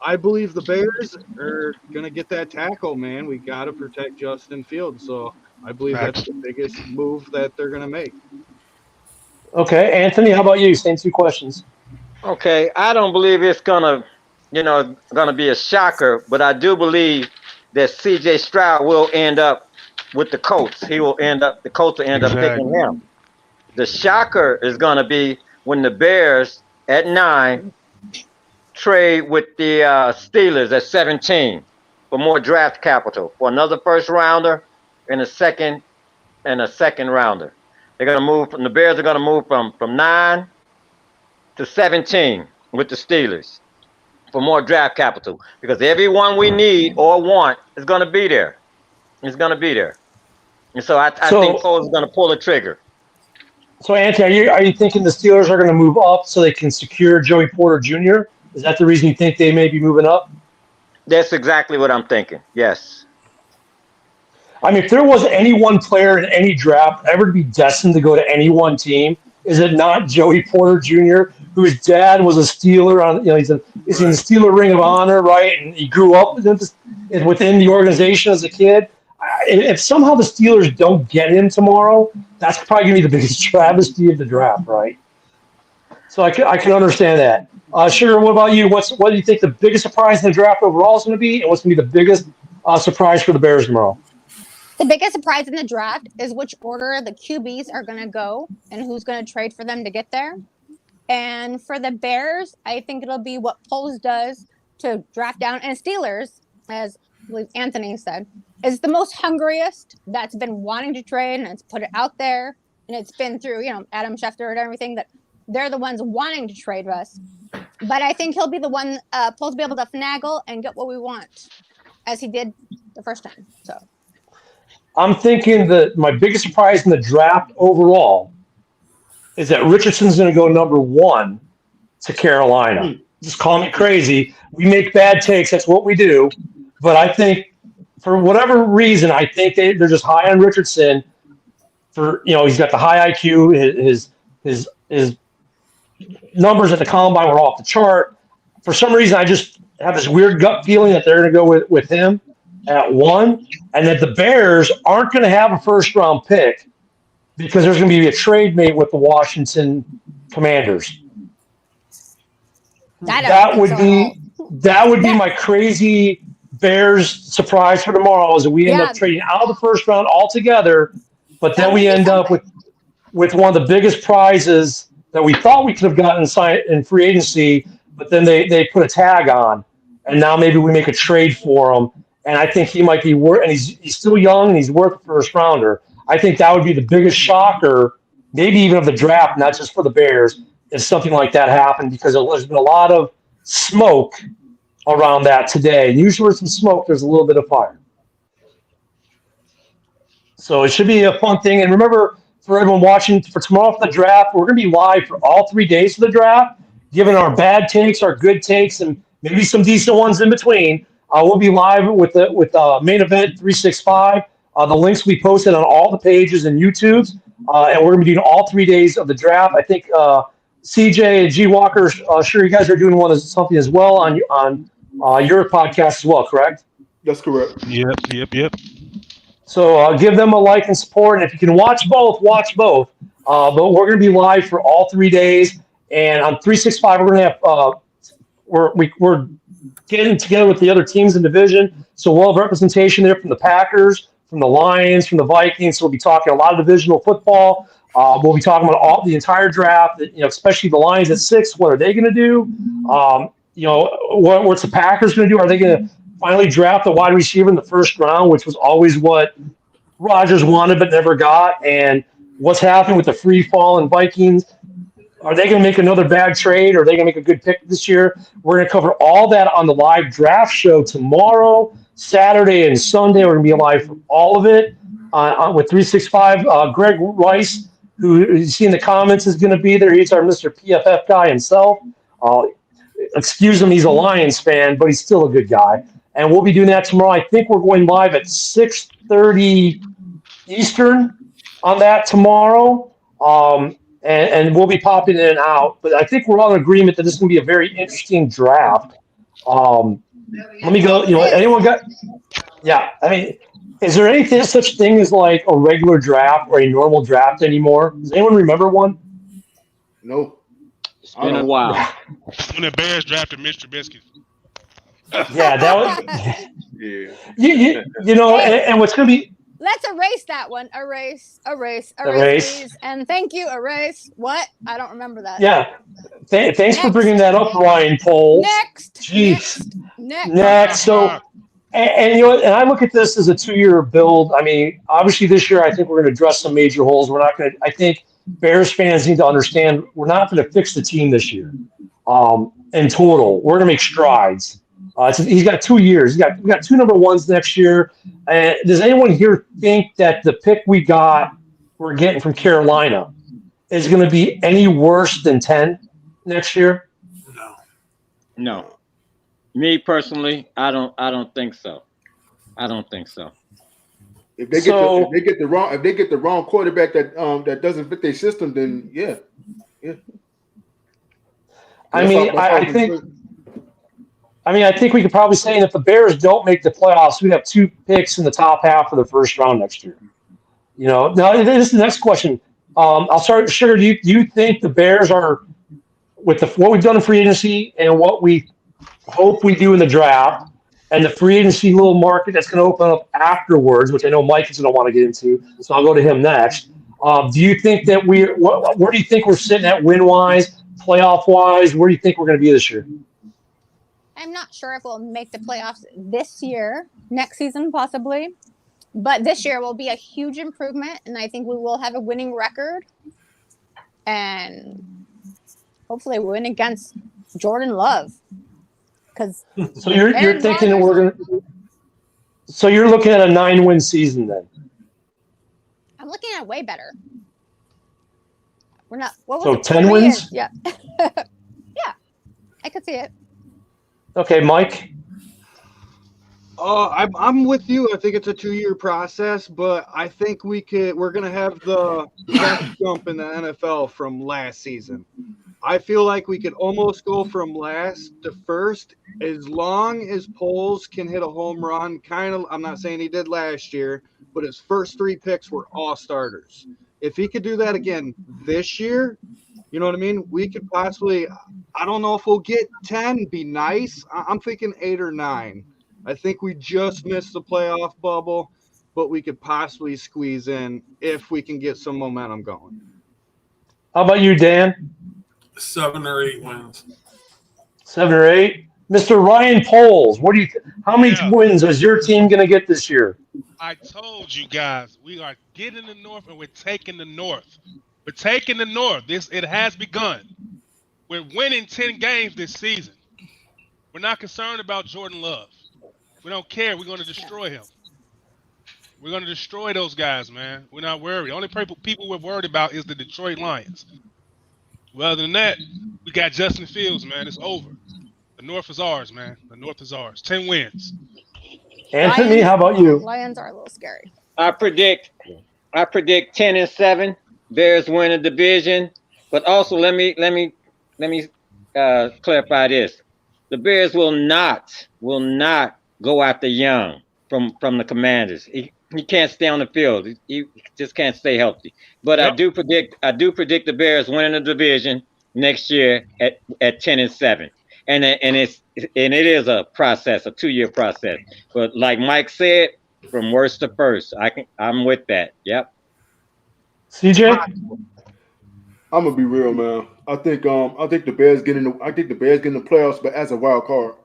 I believe the Bears are going to get that tackle, man. We got to protect Justin Fields. So I believe that's the biggest move that they're going to make. Okay, Anthony, how about you? Same two questions. Okay, I don't believe it's gonna be a shocker, but I do believe that C.J. Stroud will end up with the Colts. The Colts will end up picking him. The shocker is gonna be when the Bears at 9 trade with the Steelers at 17 for more draft capital, for another first rounder and a second rounder. They're gonna move from the Bears are gonna move from 9 to 17 with the Steelers for more draft capital, because everyone we need or want is gonna be there. It's gonna be there. And so I think Foles is gonna pull the trigger. So Anthony, are you thinking the Steelers are going to move up so they can secure Joey Porter Jr.? Is that the reason you think they may be moving up? That's exactly what I'm thinking. Yes. I mean, if there was any one player in any draft ever to be destined to go to any one team, is it not Joey Porter Jr., whose dad was a Steeler? He's in the Steeler Ring of Honor, right? And he grew up within the organization as a kid. If somehow the Steelers don't get him tomorrow, that's probably going to be the biggest travesty of the draft, right? So I can understand that. Sugar, what about you? What do you think the biggest surprise in the draft overall is going to be, and what's going to be the biggest surprise for the Bears tomorrow? The biggest surprise in the draft is which order the QBs are going to go and who's going to trade for them to get there. And for the Bears, I think it'll be what Poles does to draft down. And Steelers, as I believe Anthony said, is the most hungriest that's been wanting to trade, and it's put it out there. And it's been through, Adam Schefter and everything, that they're the ones wanting to trade us. But I think he'll be the one, Poles will be able to finagle and get what we want, as he did the first time. So I'm thinking that my biggest surprise in the draft overall is that Richardson's going to go number 1 to Carolina. Just call me crazy. We make bad takes. That's what we do. But I think for whatever reason, I think they're just high on Richardson. He's got the high IQ. His numbers at the combine were off the chart. For some reason, I just have this weird gut feeling that they're going to go with him at 1, and that the Bears aren't going to have a first-round pick because there's going to be a trade made with the Washington Commanders. That would be my crazy Bears surprise for tomorrow, is that we end up trading out of the first round altogether, but then we end up with with one of the biggest prizes that we thought we could have gotten in free agency, but then they put a tag on, and now maybe we make a trade for him. And I think he might be worth, and he's still young and he's worth a first rounder. I think that would be the biggest shocker, maybe even of the draft, not just for the Bears, if something like that happened, because there's been a lot of smoke around that today. And usually with some smoke, there's a little bit of fire. So it should be a fun thing. And remember, for everyone watching, for tomorrow for the draft, we're going to be live for all 3 days of the draft, giving our bad takes, our good takes, and maybe some decent ones in between. We'll be live with Main Event 365. The links will be posted on all the pages and YouTube. And we're going to be doing all 3 days of the draft. I think CJ and G Walker, sure you guys are doing something as well on your podcast as well, correct? That's correct. Yep. So give them a like and support. And if you can watch both, watch both. But we're going to be live for all 3 days. And on 365, we're going to have we're getting together with the other teams in division. So we'll have representation there from the Packers, from the Lions, from the Vikings. So we'll be talking a lot of divisional football. We'll be talking about the entire draft, especially the Lions at 6. What are they going to do? What's the Packers going to do? Are they going to finally draft a wide receiver in the first round, which was always what Rodgers wanted but never got? And what's happening with the free fall and Vikings? Are they going to make another bad trade, or are they going to make a good pick this year? We're going to cover all that on the live draft show tomorrow, Saturday, and Sunday. We're going to be live for all of it with 365. Greg Rice, who you see in the comments, is going to be there. He's our Mr. PFF guy himself. Excuse him, he's a Lions fan, but he's still a good guy. And we'll be doing that tomorrow. I think we're going live at 6:30 Eastern on that tomorrow. And we'll be popping in and out. But I think we're all in agreement that this is going to be a very interesting draft. Let me go. Anyone got? Yeah. I mean, is there anything such thing as like a regular draft or a normal draft anymore? Does anyone remember one? No. It's been a while. When the Bears drafted Mitch Trubisky. Yeah, that was. Yeah. And what's going to be. Let's erase that one. Erase, please. And thank you, erase. What? I don't remember that. Yeah. Thanks for bringing that up, Ryan Poles. Next. Jeez. Next. So, and I look at this as a 2-year build. I mean, obviously this year I think we're going to address some major holes. We're not going to. I think Bears fans need to understand we're not going to fix the team this year. In total, we're going to make strides. He's got 2 years. We got 2 number ones next year. Does anyone here think that the pick we're getting from Carolina is going to be any worse than 10 next year? No. Me personally, I don't think so. I don't think so. If they get the wrong quarterback that doesn't fit their system, then yeah. I think we could probably say if the Bears don't make the playoffs, we'd have 2 picks in the top half of the first round next year. Now this is the next question. I'll start. Sugar, do you think the Bears are, with what we've done in free agency and what we hope we do in the draft, and the free agency little market that's going to open up afterwards, which I know Mike is going to want to get into, so I'll go to him next. Do you think that where do you think we're sitting at win-wise, playoff-wise? Where do you think we're going to be this year? I'm not sure if we'll make the playoffs this year, next season possibly, but this year will be a huge improvement, and I think we will have a winning record, and hopefully win against Jordan Love. So you're thinking that we're going to. So you're looking at a 9-win season then. I'm looking at way better. We're not. What was so it, 10 wins? Yeah. Yeah, I could see it. Okay, Mike. I'm with you. I think it's a 2-year process, but I think we're going to have the best jump in the NFL from last season. I feel like we could almost go from last to first as long as Poles can hit a home run. I'm not saying he did last year, but his first 3 picks were all starters. If he could do that again this year, you know what I mean? We could possibly, I don't know if we'll get 10, be nice. I'm thinking 8 or 9. I think we just missed the playoff bubble, but we could possibly squeeze in if we can get some momentum going. How about you, Dan? 7 or 8 wins. 7 or 8. Mr. Ryan Poles, what do you? How many wins is your team going to get this year? I told you guys, we are getting the North and we're taking the North. We're taking the North. It has begun. We're winning 10 games this season. We're not concerned about Jordan Love. We don't care. We're going to destroy him. We're going to destroy those guys, man. We're not worried. The only people we're worried about is the Detroit Lions. Well, other than that, we got Justin Fields, man. It's over. The North is ours, man. The North is ours. 10 wins. Anthony, how about you? Lions are a little scary. I predict 10-7. Bears win a division, but also let me clarify this: the Bears will not go after Young from the Commanders. He can't stay on the field. He just can't stay healthy. But yep. I do predict the Bears winning the division next year at 10-7. And it is a process, a 2-year process. But like Mike said, from worst to first, I'm with that. Yep. CJ, I'm gonna be real, man. I think the Bears get in the playoffs, but as a wild card.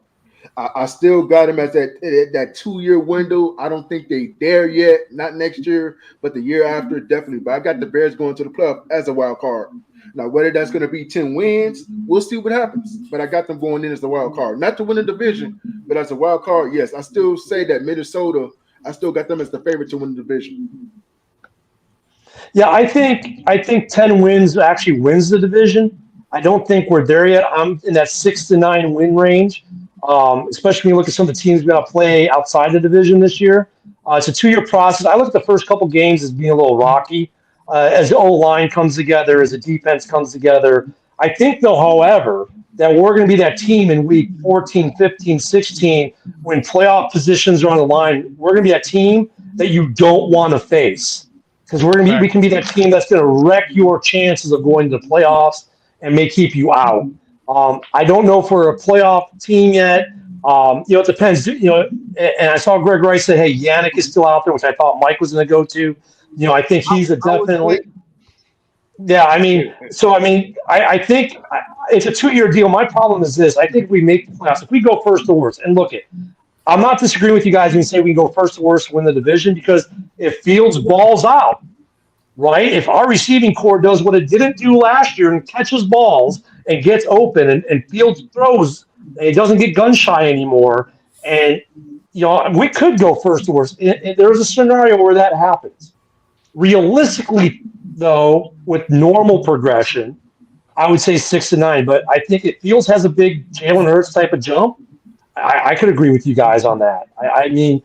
I still got them at that 2-year window. I don't think they there yet. Not next year, but the year after, definitely. But I got the Bears going to the playoff as a wild card. Now, whether that's going to be 10 wins, we'll see what happens. But I got them going in as the wild card. Not to win the division, but as a wild card, yes. I still say that Minnesota, I still got them as the favorite to win the division. Yeah, I think 10 wins actually wins the division. I don't think we're there yet. I'm in that 6 to 9 win range, especially when you look at some of the teams we're going to play outside the division this year. It's a 2-year process. I look at the first couple games as being a little rocky. As the O-line comes together, as the defense comes together. I think, though, however, that we're going to be that team in week 14, 15, 16, when playoff positions are on the line. We're going to be that team that you don't want to face, because we can be that team that's going to wreck your chances of going to the playoffs and may keep you out. I don't know if we're a playoff team yet. It depends. And I saw Greg Rice say, "Hey, Yannick is still out there," which I thought Mike was going to go to. I think he's a definitely. Yeah, I think it's a 2-year deal. My problem is this: I think we make the playoffs if we go first to worst. And look, I'm not disagreeing with you guys when you say we can go first to worst, win the division, because if Fields balls out, right? If our receiving core does what it didn't do last year and catches balls and gets open, and Fields throws, and he doesn't get gun shy anymore, and we could go first to worst. There's a scenario where that happens. Realistically, though, with normal progression, I would say 6 to 9. But I think if Fields has a big Jalen Hurts type of jump, I could agree with you guys on that. I mean,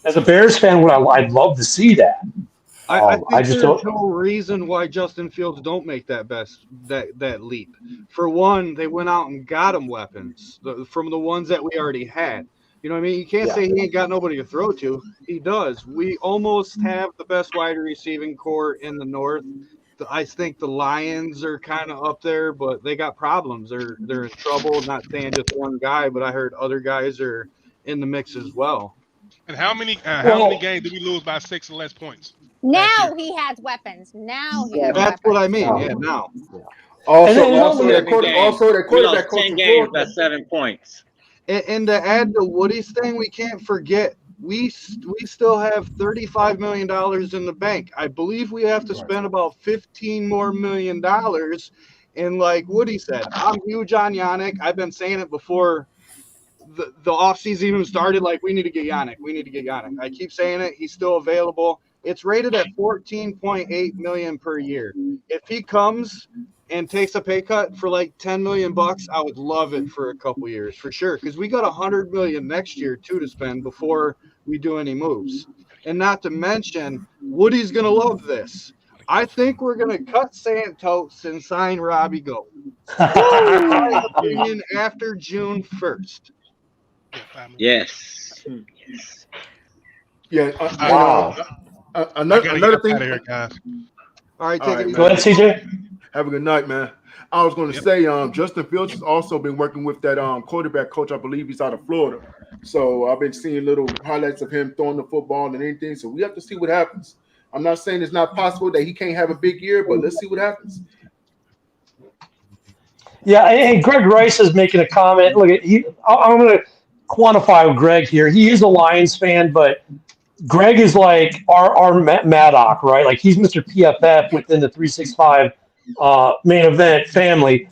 as a Bears fan, I'd love to see that. I think there's no reason why Justin Fields don't make that leap. For one, they went out and got him weapons from the ones that we already had. You know what I mean? You can't say he ain't got nobody to throw to. He does. We almost have the best wide receiving core in the North. I think the Lions are kind of up there, but they got problems. They're in trouble. Not saying just one guy, but I heard other guys are in the mix as well. And how many games did we lose by 6 or less points? Now he has weapons. That's what I mean. Yeah, now. Also, that quarterback coach 10 games by 7 points. And to add to Woody's thing, we can't forget we still have $35 million in the bank. I believe we have to spend about $15 more million. And like Woody said, I'm huge on Yannick. I've been saying it before the offseason even started. Like, we need to get Yannick. I keep saying it. He's still available. It's rated at $14.8 million per year. If he comes and takes a pay cut for like $10 million, I would love it for a couple years for sure. Because we got $100 million next year too to spend before we do any moves. And not to mention, Woody's gonna love this. I think we're gonna cut Santos and sign Robbie Gould. My opinion, after June 1st. Yes. Yeah. Wow. Another thing. Out of here, guys. All right, take it easy. Go ahead, CJ. Have a good night, man. I was going to say, Justin Fields has also been working with that quarterback coach. I believe he's out of Florida. So I've been seeing little highlights of him throwing the football and anything. So we have to see what happens. I'm not saying it's not possible that he can't have a big year, but let's see what happens. Yeah, and Greg Rice is making a comment. Look, I'm going to quantify Greg here. He is a Lions fan, but Greg is like our Maddock, right? Like he's Mr. PFF within the 365 main event family.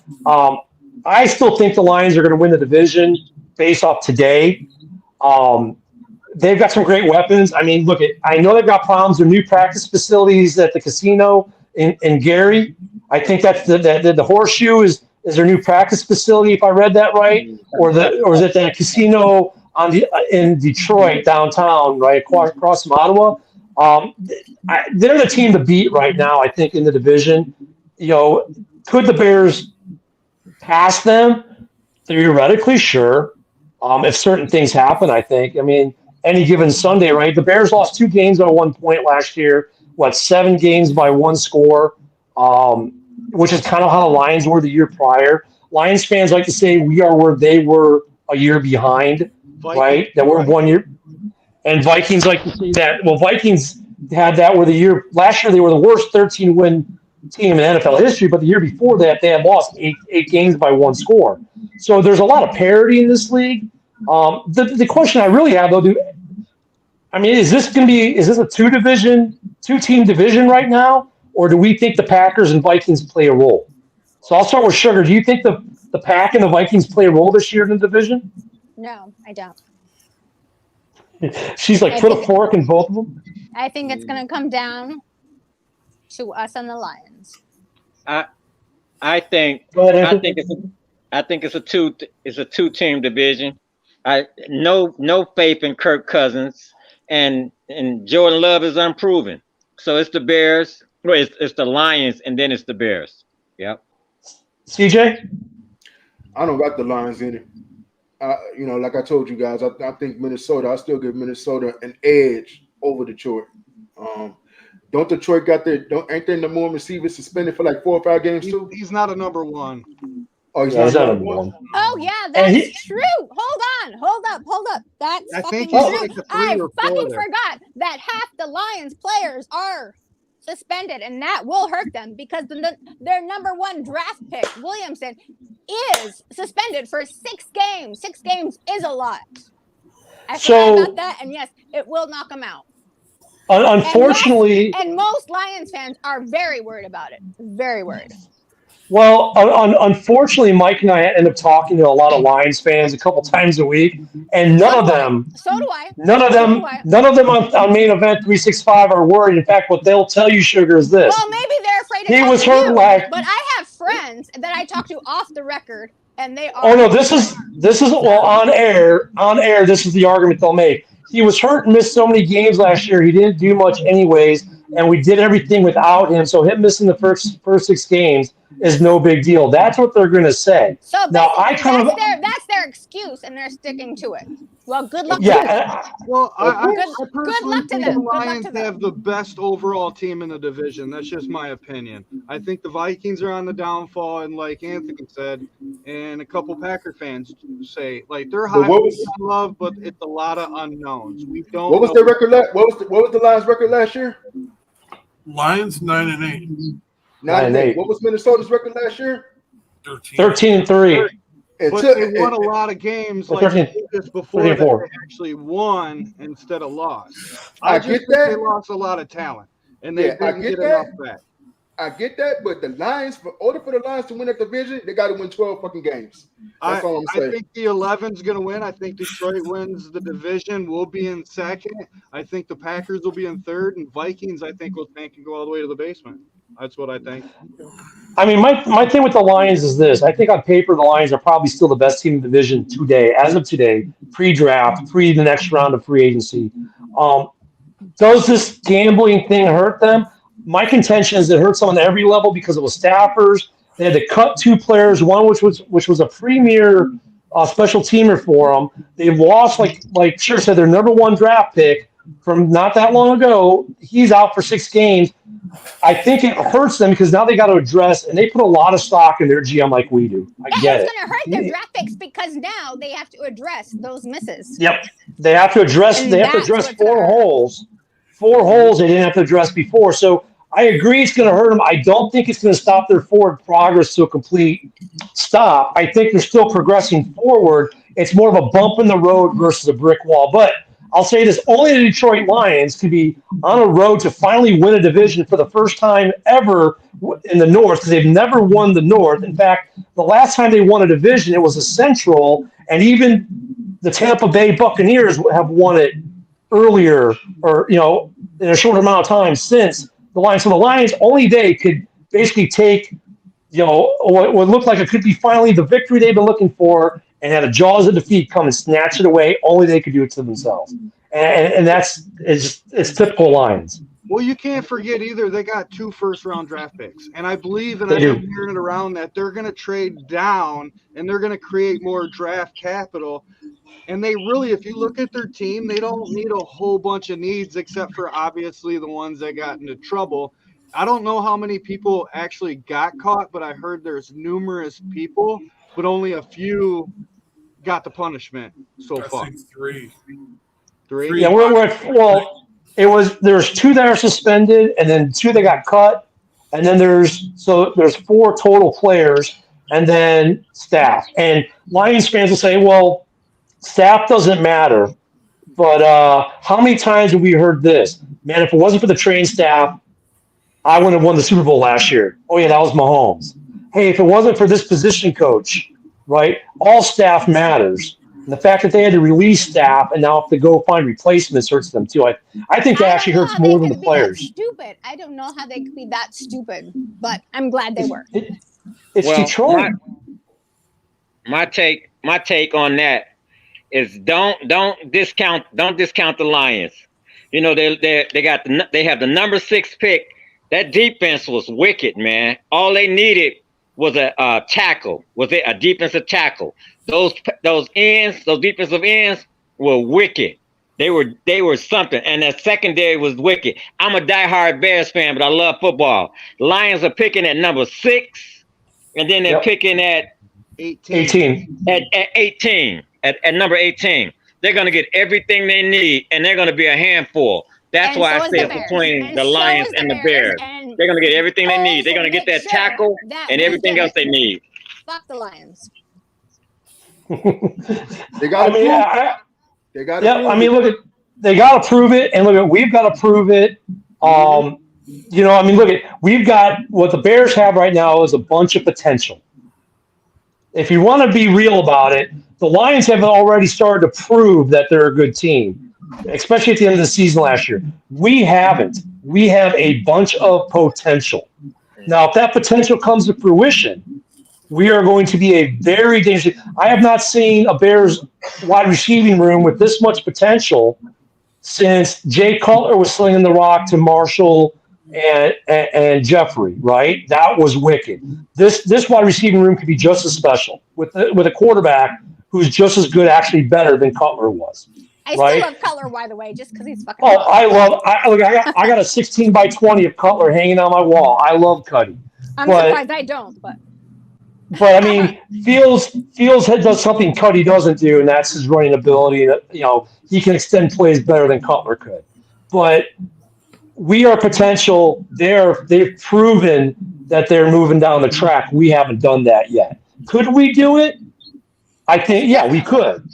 I still think the Lions are going to win the division based off today. They've got some great weapons. I mean, look, I know they've got problems with new practice facilities at the casino in Gary. I think that's the Horseshoe is their new practice facility, if I read that right, or is it that casino in Detroit downtown, right across from Ottawa? They're the team to beat right now, I think, in the division. Could the Bears pass them? Theoretically, sure. If certain things happen, I think. I mean, any given Sunday, right? The Bears lost 2 games by 1 point last year. 7 games by 1 score, which is kind of how the Lions were the year prior. Lions fans like to say we are where they were a year behind, right? That we're 1 year. And Vikings like to say that. Well, Vikings had that where last year they were the worst 13-win team in NFL history, but the year before that they had lost 8 games by 1 score. So there's a lot of parity in this league. The question I really have though, is this a 2-team division right now, or do we think the Packers and Vikings play a role? So I'll start with Sugar. Do you think the Pack and the Vikings play a role this year in the division? No, I don't. She's like, put a fork in both of them. I think it's going to come down to us and the Lions. I think Go ahead, it's a 2-team division. No faith in Kirk Cousins, and Jordan Love is unproven. So it's the Bears. Well, it's the Lions, and then it's the Bears. Yep. CJ? I don't got the Lions in it. Like I told you guys, I think Minnesota. I still give Minnesota an edge over Detroit. Don't Detroit ain't they number 1 receiver suspended for like 4 or 5 games too? He's not a number 1. Oh, he's not number 1. Oh yeah, that's true. Hold up. That's I fucking think he's true. like a 3 I or 4 fucking there. forgot that half the Lions players are suspended, and that will hurt them because their number 1 draft pick, Williamson, is suspended for 6 games. 6 games is a lot. I forgot about that, and yes, it will knock them out. Unfortunately, and most Lions fans are very worried about it. Very worried. Well, unfortunately, Mike and I end up talking to a lot of Lions fans a couple times a week, and none of them on main event 365 are worried. In fact, what they'll tell you, Sugar, is this. Well, maybe they're afraid He was hurt you, like. But I have friends that I talk to off the record, and they are. Oh no, this is well on air. This is the argument they'll make. He was hurt and missed so many games last year. He didn't do much anyways, and we did everything without him. So him missing the first 6 games is no big deal. That's what they're going to say. So now that's their excuse, and they're sticking to it. Well, good luck. Yeah. To them. Well, I Good personally luck to think them. the Good luck Lions to them. have the best overall team in the division. That's just my opinion. I think the Vikings are on the downfall, and like Anthony said, and a couple Packer fans say, like they're high on love, but it's a lot of unknowns. We don't. What was their record? What was the Lions' record last year? Lions 9-8. 9-8. What was Minnesota's record last year? 13-3. But they won a lot of games like just before they actually won instead of lost. I just think they lost a lot of talent, and they didn't get enough back. I get that, but the Lions, in order for the Lions to win that division, they got to win 12 fucking games. That's all I'm saying. I think the 11's going to win. I think Detroit wins the division. We'll be in second. I think the Packers will be in third, and Vikings, I think, will tank and go all the way to the basement. That's what I think. I mean, my thing with the Lions is this. I think on paper, the Lions are probably still the best team in the division today, as of today, pre-draft, pre the next round of free agency. Does this gambling thing hurt them? My contention is it hurts them on every level because it was staffers. They had to cut 2 players, one which was a premier special teamer for them. They lost, like Sugar said, their number 1 draft pick from not that long ago. He's out for 6 games. I think it hurts them because now they got to address, and they put a lot of stock in their GM like we do. I get it. It's going to hurt their draft picks because now they have to address those misses. Yep, they have to address. They have to address 4 holes. 4 holes they didn't have to address before. So I agree it's going to hurt them. I don't think it's going to stop their forward progress to a complete stop. I think they're still progressing forward. It's more of a bump in the road versus a brick wall. But I'll say this, only the Detroit Lions can be on a road to finally win a division for the first time ever in the North, because they've never won the North. In fact, the last time they won a division, it was a Central, and even the Tampa Bay Buccaneers have won it earlier, or in a short amount of time since the Lions. So the Lions, only they could basically take what looked like it could be finally the victory they've been looking for, and had a jaws of defeat come and snatch it away. Only they could do it to themselves, and it's typical Lions. Well, you can't forget either. They got 2 first-round draft picks, and I believe, and I've been hearing it around, that they're going to trade down and they're going to create more draft capital. And they really, if you look at their team, they don't need a whole bunch of needs except for obviously the ones that got into trouble. I don't know how many people actually got caught, but I heard there's numerous people, but only a few got the punishment so far. 3. Yeah, there's 2 that are suspended, and then 2 that got cut, and then there's 4 total players, and then staff. And Lions fans will say, well, staff doesn't matter, but how many times have we heard this? Man, if it wasn't for the trained staff, I wouldn't have won the Super Bowl last year. Oh, yeah, that was Mahomes. Hey, if it wasn't for this position coach, right, all staff matters. And the fact that they had to release staff and now have to go find replacements hurts them, too. I think that actually hurts more than the players. Stupid. I don't know how they could be that stupid, but I'm glad they were. It's Detroit. My take on that is don't discount the Lions. They have the number 6 pick. That defense was wicked, man. All they needed was a tackle. Was it a defensive tackle? Those defensive ends were wicked. They were something, and that secondary was wicked. I'm a diehard Bears fan, but I love football. Lions are picking at number 6, and then they're picking at 18. At 18. At number 18. They're gonna get everything they need, and they're gonna be a handful. That's why I say it's between the Lions and the Bears. They're gonna get everything they need. They're gonna get that tackle and everything else they need. Fuck the Lions. They got they got they got to prove it, and we've got to prove it. We've got what the Bears have right now is a bunch of potential. If you want to be real about it, the Lions have already started to prove that they're a good team, especially at the end of the season last year. We haven't. We have a bunch of potential. Now, if that potential comes to fruition, we are going to be a very dangerous. I have not seen a Bears wide receiving room with this much potential since Jay Cutler was slinging the rock to Marshall and Jeffrey, right? That was wicked. This wide receiving room could be just as special with a quarterback who's just as good, actually better than Cutler was. I still love Cutler, by the way, just because he's fucking. Oh, I got a 16x20 of Cutler hanging on my wall. I love Cuddy. I'm surprised I don't, but I mean, Fields does something Cuddy doesn't do, and that's his running ability. That he can extend plays better than Cutler could. But we are potential. They've proven that they're moving down the track. We haven't done that yet. Could we do it? I think, yeah, we could.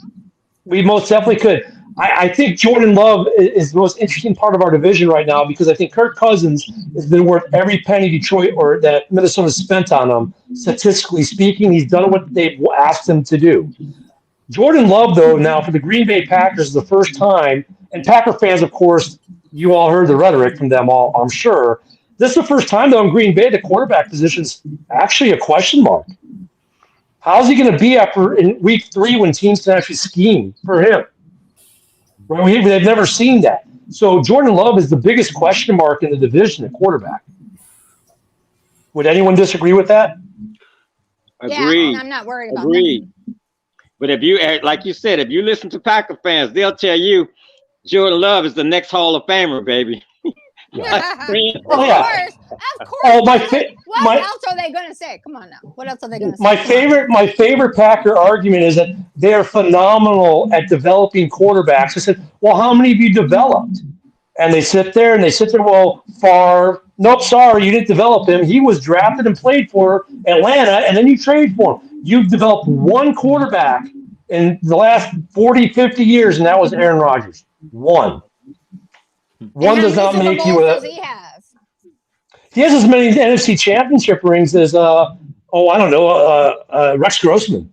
We most definitely could. I think Jordan Love is the most interesting part of our division right now because I think Kirk Cousins has been worth every penny Detroit or that Minnesota spent on him. Statistically speaking, he's done what they've asked him to do. Jordan Love, though, now for the Green Bay Packers is the first time, and Packer fans, of course, you all heard the rhetoric from them all, I'm sure. This is the first time, though, in Green Bay, the quarterback position's actually a question mark. How's he going to be in week 3 when teams can actually scheme for him? Right? They've never seen that. So Jordan Love is the biggest question mark in the division at quarterback. Would anyone disagree with that? Agreed. Yeah, I'm not worried about Agreed. that. But if you, like you said, if you listen to Packer fans, they'll tell you Jordan Love is the next Hall of Famer, baby. Of course. Oh, what else are they going to say? Come on now. What else are they going to say? My favorite Packer argument is that they're phenomenal at developing quarterbacks. I said, well, how many have you developed? And they sit there. Well, Favre, nope, sorry, you didn't develop him. He was drafted and played for Atlanta, and then you trade for him. You've developed one quarterback in the last 40, 50 years, and that was Aaron Rodgers. One. One does not make you a. He has. He has as many NFC Championship rings as Rex Grossman.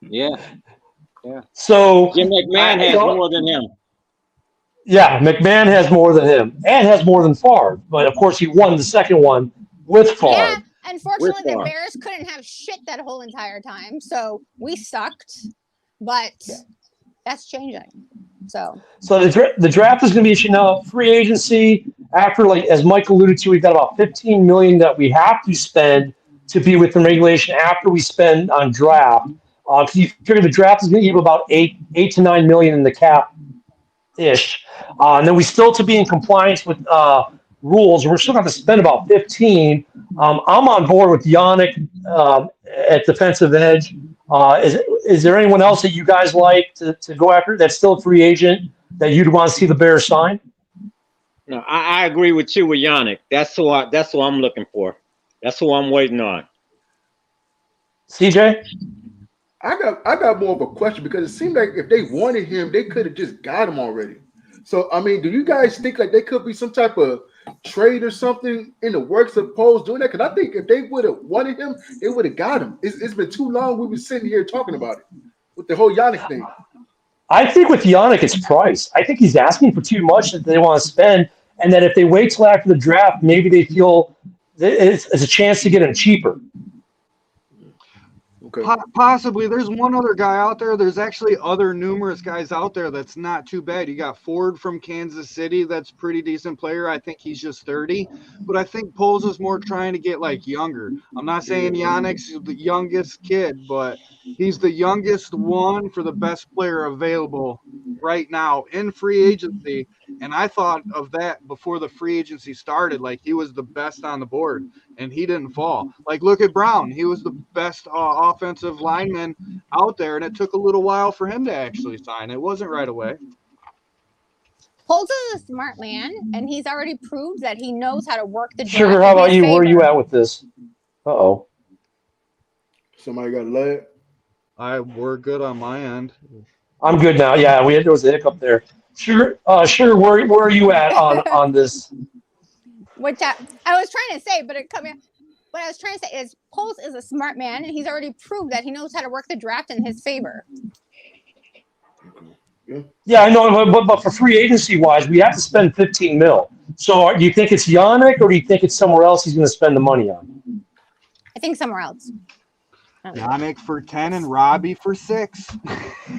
Yeah. So Jim McMahon has more than him. Yeah, McMahon has more than him and has more than Favre. But of course, he won the second one with Favre. Yeah, unfortunately, the Bears couldn't have shit that whole entire time, so we sucked. But that's changing. So the draft is going to be free agency after, like as Mike alluded to, we've got about $15 million that we have to spend to be within regulation after we spend on draft. Because you figure the draft is going to give about $8 to $9 million in the cap ish, and then we still to be in compliance with rules. We're still going to spend about 15. I'm on board with Yannick at defensive edge. Is there anyone else that you guys like to go after that's still a free agent that you'd want to see the Bears sign? No, I agree with you with Yannick. That's who I'm looking for. That's who I'm waiting on. CJ? I got more of a question because it seemed like if they wanted him, they could have just got him already. So, I mean, do you guys think like they could be some type of trade or something in the works of Poles doing that? Because I think if they would have wanted him, they would have got him. It's been too long we've been sitting here talking about it with the whole Yannick thing. I think with Yannick, it's price. I think he's asking for too much that they want to spend, and that if they wait till after the draft, maybe they feel that it's a chance to get him cheaper. Okay. Possibly. There's one other guy out there. There's actually other numerous guys out there that's not too bad. You got Ford from Kansas City. That's a pretty decent player. I think he's just 30. But I think Poles is more trying to get, like, younger. I'm not saying Yannick's the youngest kid, but he's the youngest one for the best player available right now in free agency. And I thought of that before the free agency started. Like, he was the best on the board, and he didn't fall. Like, look at Brown. He was the best offensive lineman out there, and it took a little while for him to actually sign. It wasn't right away. Poles is a smart man, and he's already proved that he knows how to work the draft. Sugar, how about you? Where are you at with this? Uh-oh. Somebody got a leg? We're good on my end. I'm good now. Yeah, there was a hiccup there. Sugar, where are you at on this? Which I was trying to say, but what I was trying to say is Poles is a smart man, and he's already proved that he knows how to work the draft in his favor. Yeah, I know, but for free agency wise, we have to spend $15 million. So, do you think it's Yannick, or do you think it's somewhere else he's going to spend the money on? I think somewhere else. Yannick for 10 and Robbie for 6.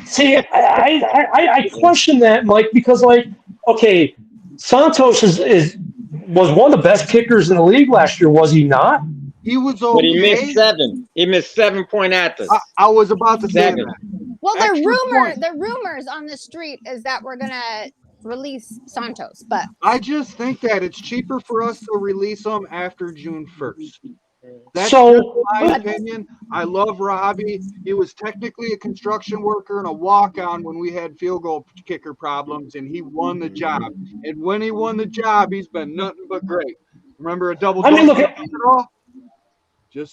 See, I question that, Mike, because, like, okay, Santos was one of the best kickers in the league last year, was he not? He was okay. But he missed 7. He missed 7-point actors. I was about to say that. Well, the rumors on the street is that we're gonna release Santos, but I just think that it's cheaper for us to release him after June 1st. That's So- just my opinion. I love Robbie. He was technically a construction worker and a walk-on when we had field goal kicker problems, and he won the job. And when he won the job, he's been nothing but great. Remember a double? I mean, look at-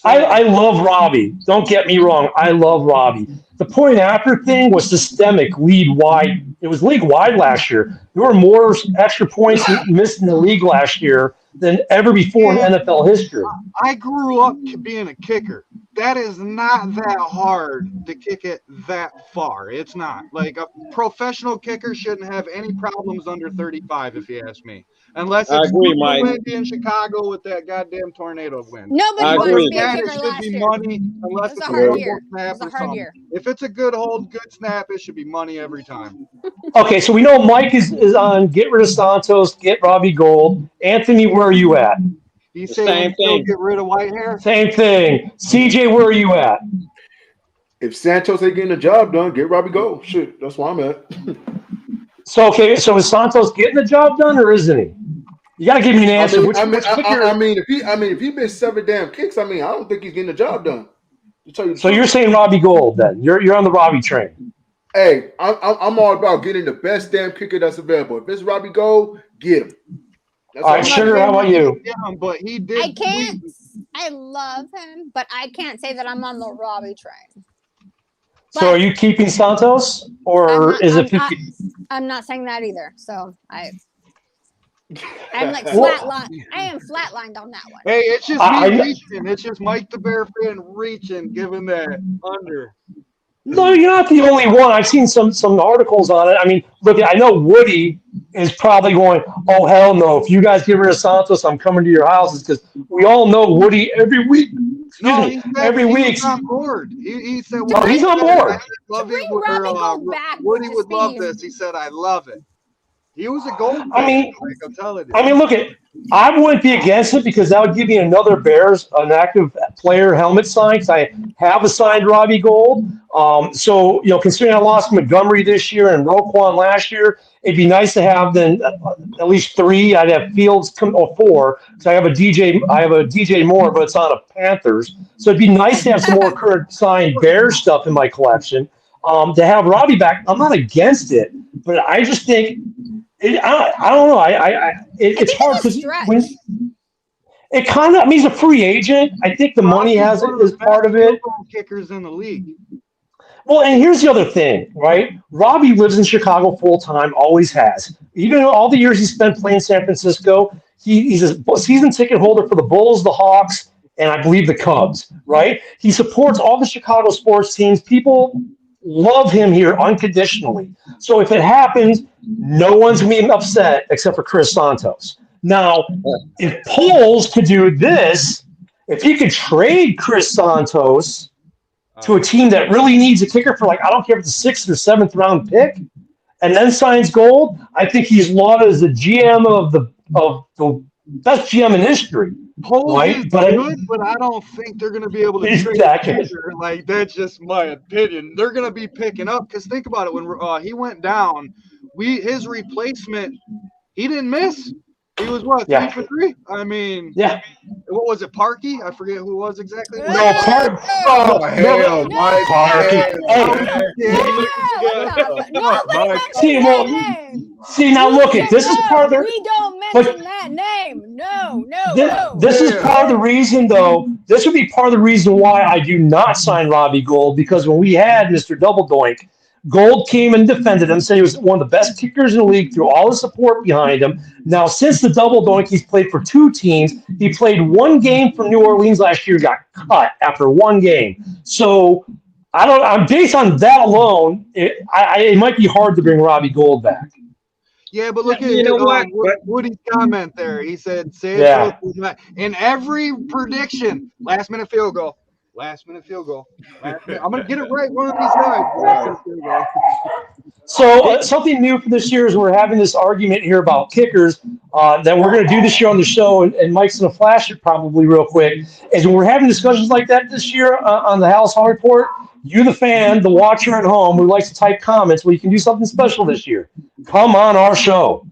I love Robbie. Don't get me wrong. I love Robbie. The point after thing was systemic, league wide. It was league wide last year. There were more extra points missed in the league last year than ever before in NFL history. I grew up being a kicker. That is not that hard to kick it that far. It's not. Like, a professional kicker shouldn't have any problems under 35, if you ask me. Unless it's windy in Chicago with that goddamn tornado wind. nobody wanted to be a It kicker should last be year. money unless It was it's a a hard horrible year. snap It was a or hard something. year. If it's a good snap, it should be money every time. Okay, so we know Mike is on get rid of Santos, get Robbie Gold. Anthony, where are you at? He's The saying same still thing. get rid of Whitehair. Same thing. CJ, where are you at? If Santos ain't getting the job done, get Robbie Gold. Shit, that's where I'm at. So is Santos getting the job done, or isn't he? You gotta give me an answer. Which kicker? If he missed 7 damn kicks, I don't think he's getting the job done. To tell you the So truth. you're saying Robbie Gold then? You're on the Robbie train. Hey, I'm all about getting the best damn kicker that's available. If it's Robbie Gold, get him. That's All right, Sugar, how about you? But he did. I can't. I love him, but I can't say that I'm on the Robbie train. So are you keeping Santos, or is it 50? I'm not saying that either. So I'm like Well- flatline. I am flatlined on that one. Hey, it's just I- me reaching. It's just Mike the Bear fan reaching, giving that under. No, you're not the only one. I've seen some articles on it. I mean, look, I know Woody is probably going, oh, hell no. If you guys get rid of Santos, I'm coming to your houses, because we all know Woody every week. No, he said every he week. was on board. He said, Oh, he's on board. Love Bring it. Robbie Gold back Woody to would love speed. this. He said, I love it. He was a gold. I mean- like I'm telling you. I mean, look, I wouldn't be against it, because that would give me another Bears, an active player helmet sign, because I have a signed Robbie Gold. So, considering I lost Montgomery this year and Roquan last year, it'd be nice to have then at least 3. I'd have Fields or 4, because I have a DJ Moore, but it's on a Panthers. So it'd be nice to have some more current signed Bears stuff in my collection. To have Robbie back, I'm not against it, but I just think I don't know. It's hard because it kind of. I mean, he's a free agent. I think the money is part of it. Kickers in the league. Well, and here's the other thing, right? Robbie lives in Chicago full time, always has. Even all the years he spent playing San Francisco, he's a season ticket holder for the Bulls, the Hawks, and I believe the Cubs. Right? He supports all the Chicago sports teams. People love him here unconditionally. So if it happens, no one's going to be upset except for Chris Santos. Now, if Poles could do this, if he could trade Chris Santos to a team that really needs a kicker for, I don't care if it's a 6th or 7th round pick, and then signs Gold, I think he's lauded as the GM of the best GM in history. Right? But I don't think they're going to be able to trade either. Like, that's just my opinion. They're going to be picking up, because think about it. When he went down, his replacement, he didn't miss. He was what, 3 for 3? I mean, what was it, Parkey? I forget who it was exactly. No, Parkey. Oh, hell, Mike. See, now look at this is part of the. We don't mention that name. No. This is part of the reason, though. This would be part of the reason why I do not sign Robbie Gold, because when we had Mr. Double Doink, Gold came and defended him, said he was one of the best kickers in the league, through all the support behind him. Now, since the Double Doink, he's played for 2 teams. He played 1 game for New Orleans last year, got cut after 1 game. So I'm based on that alone. It might be hard to bring Robbie Gold back. Yeah, but look at Woody's comment there. He said, in every prediction, last minute field goal. I'm going to get it right one of these times. So something new for this year is we're having this argument here about kickers that we're going to do this year on the show, and Mike's going to flash it probably real quick, is when we're having discussions like that this year on the Hallis Hall Report, you, the fan, the watcher at home who likes to type comments, well, you can do something special this year. Come on our show.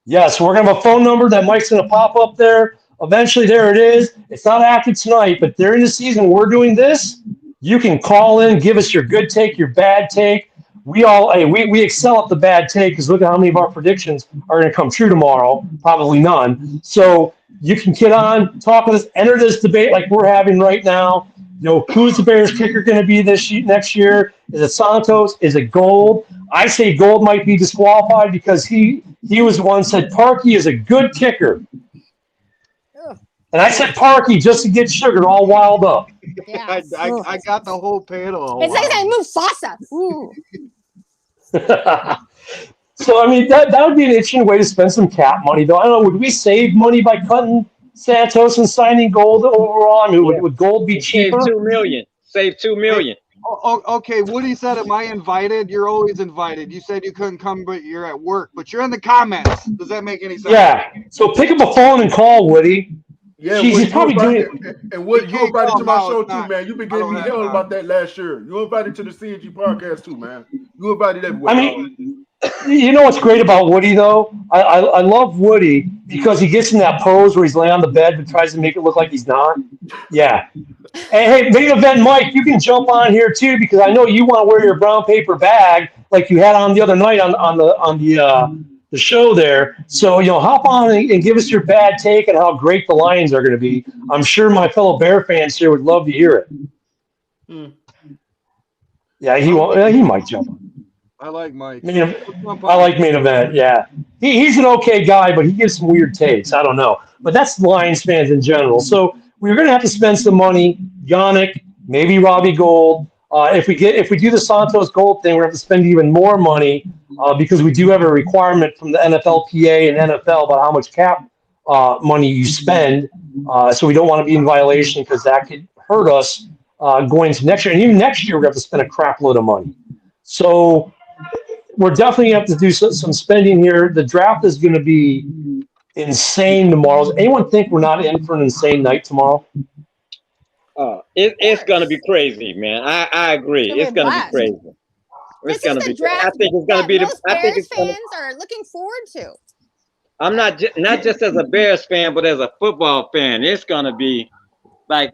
Yes, we're going to have a phone number that Mike's going to pop up there. Eventually, there it is. It's not active tonight, but during the season, we're doing this. You can call in, give us your good take, your bad take. We excel at the bad take, because look at how many of our predictions are going to come true tomorrow. Probably none. So you can get on, talk with us, enter this debate like we're having right now. Who's the Bears kicker going to be next year? Is it Santos? Is it Gold? I say Gold might be disqualified because he was the one who said Parkey is a good kicker. And I said Parkey just to get Sugar all wild up. Yeah. I got the whole panel. It's like that Mufasa. Ooh. So, I mean, that would be an interesting way to spend some cap money, though. I don't know. Would we save money by cutting Santos and signing Gold overall? I mean, would Gold be cheaper? Save $2 million. Okay, Woody said, am I invited? You're always invited. You said you couldn't come, but you're at work. But you're in the comments. Does that make any sense? Yeah. So pick up a phone and call Woody. Yeah, he's probably doing it. And Woody, you invited to my show too, man. You've been giving me hell about that last year. You invited to the CNG podcast too, man. You invited everywhere. I mean, you know what's great about Woody, though? I love Woody because he gets in that pose where he's laying on the bed and tries to make it look like he's not. Yeah. And hey, main event Mike, you can jump on here too, because I know you want to wear your brown paper bag like you had on the other night on the show there. So, hop on and give us your bad take on how great the Lions are going to be. I'm sure my fellow Bear fans here would love to hear it. Yeah, he might jump on. I like Mike. I like main event. Yeah, he's an okay guy, but he gives some weird takes. I don't know, but that's Lions fans in general. So we're going to have to spend some money. Yannick, maybe Robbie Gould. If we do the Santos Gold thing, we're going to have to spend even more money because we do have a requirement from the NFLPA and NFL about how much cap money you spend. So we don't want to be in violation because that could hurt us going into next year. And even next year, we're going to have to spend a crap load of money. So we're definitely going to have to do some spending here. The draft is going to be insane tomorrow. Does anyone think we're not in for an insane night tomorrow? It's going to be crazy, man. I agree. It's going to be crazy. It's going to be. I think it's going to be the. I think it's fans are looking forward to. I'm not just as a Bears fan, but as a football fan. It's going to be like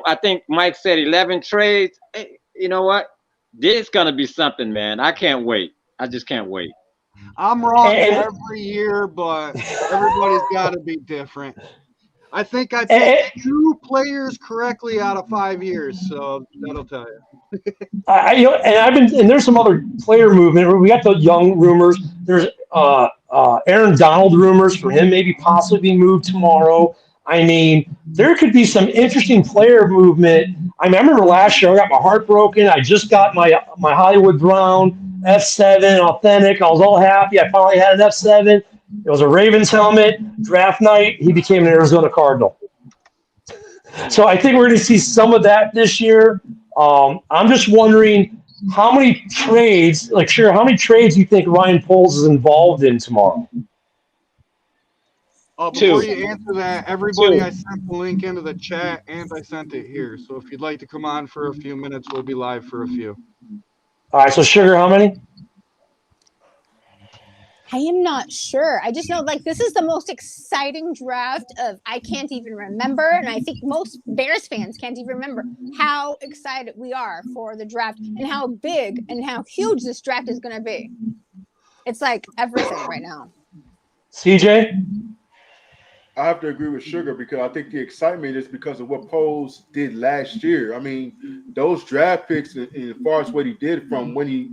I think Mike said 11 trades. Hey, you know what? This is going to be something, man. I can't wait. I just can't wait. I'm wrong every year, but everybody's got to be different. I think I picked 2 players correctly out of 5 years, so that'll tell you. And there's some other player movement. We got the Young rumors. There's Aaron Donald rumors for him maybe possibly being moved tomorrow. I mean, there could be some interesting player movement. I remember last year I got my heart broken. I just got my Hollywood Brown F7 authentic. I was all happy. I finally had an F7. It was a Ravens helmet. Draft night, he became an Arizona Cardinal. So I think we're going to see some of that this year. I'm just wondering how many trades, how many trades do you think Ryan Poles is involved in tomorrow? Before you answer that, everybody, I sent the link into the chat and I sent it here. So if you'd like to come on for a few minutes, we'll be live for a few. All right, so Sugar, how many? I am not sure. I just know this is the most exciting draft of I can't even remember. And I think most Bears fans can't even remember how excited we are for the draft and how big and how huge this draft is going to be. It's like everything right now. CJ? I have to agree with Sugar because I think the excitement is because of what Poles did last year. I mean, those draft picks, as far as what he did from when he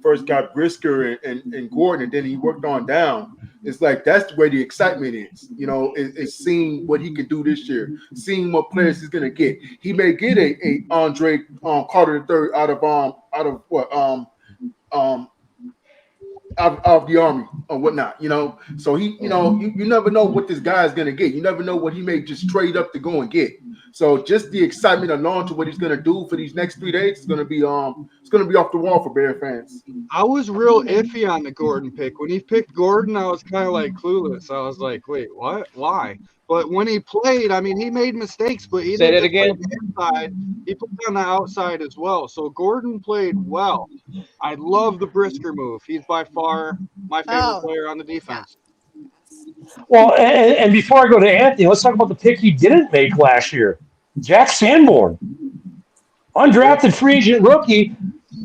first got Brisker and Gordon, and then he worked on down. It's like that's where the excitement is. Is seeing what he can do this year, seeing what players he's gonna get. He may get a Andre Carter III out of the Army or whatnot, So he, you never know what this guy is gonna get. You never know what he may just trade up to go and get. So just the excitement along to what he's gonna do for these next 3 days is gonna be off the wall for Bear fans. I was real iffy on the Gordon pick. When he picked Gordon, I was kind of like clueless. I was like, wait, what? Why? But when he played, I mean, he made mistakes, but he Say that again. Inside, he played on the outside as well. So Gordon played well. I love the Brisker move. He's by far my favorite player on the defense. Well, and before I go to Anthony, let's talk about the pick he didn't make last year. Jack Sanborn, undrafted free agent rookie.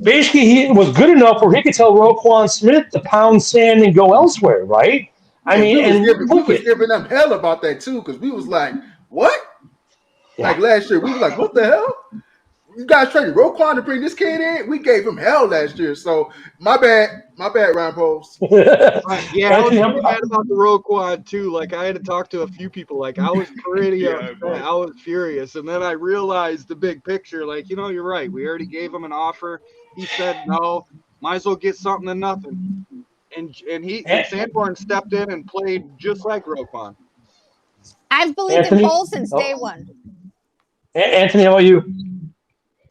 Basically, he was good enough where he could tell Roquan Smith to pound sand and go elsewhere, right? I mean, we was giving them hell about that too, because we was like, "What?" Yeah. Like last year, we was like, "What the hell? You guys traded Roquan to bring this kid in?" We gave him hell last year, so my bad, Ryan Poles. Yeah, I was mad about the Roquan too. Like I had to talk to a few people. Like I was pretty upset. I was furious, and then I realized the big picture. Like you're right. We already gave him an offer. He said no. Might as well get something than nothing. And Sanborn stepped in and played just like Roquan. I've believed in Poles since day one. Anthony, how about you?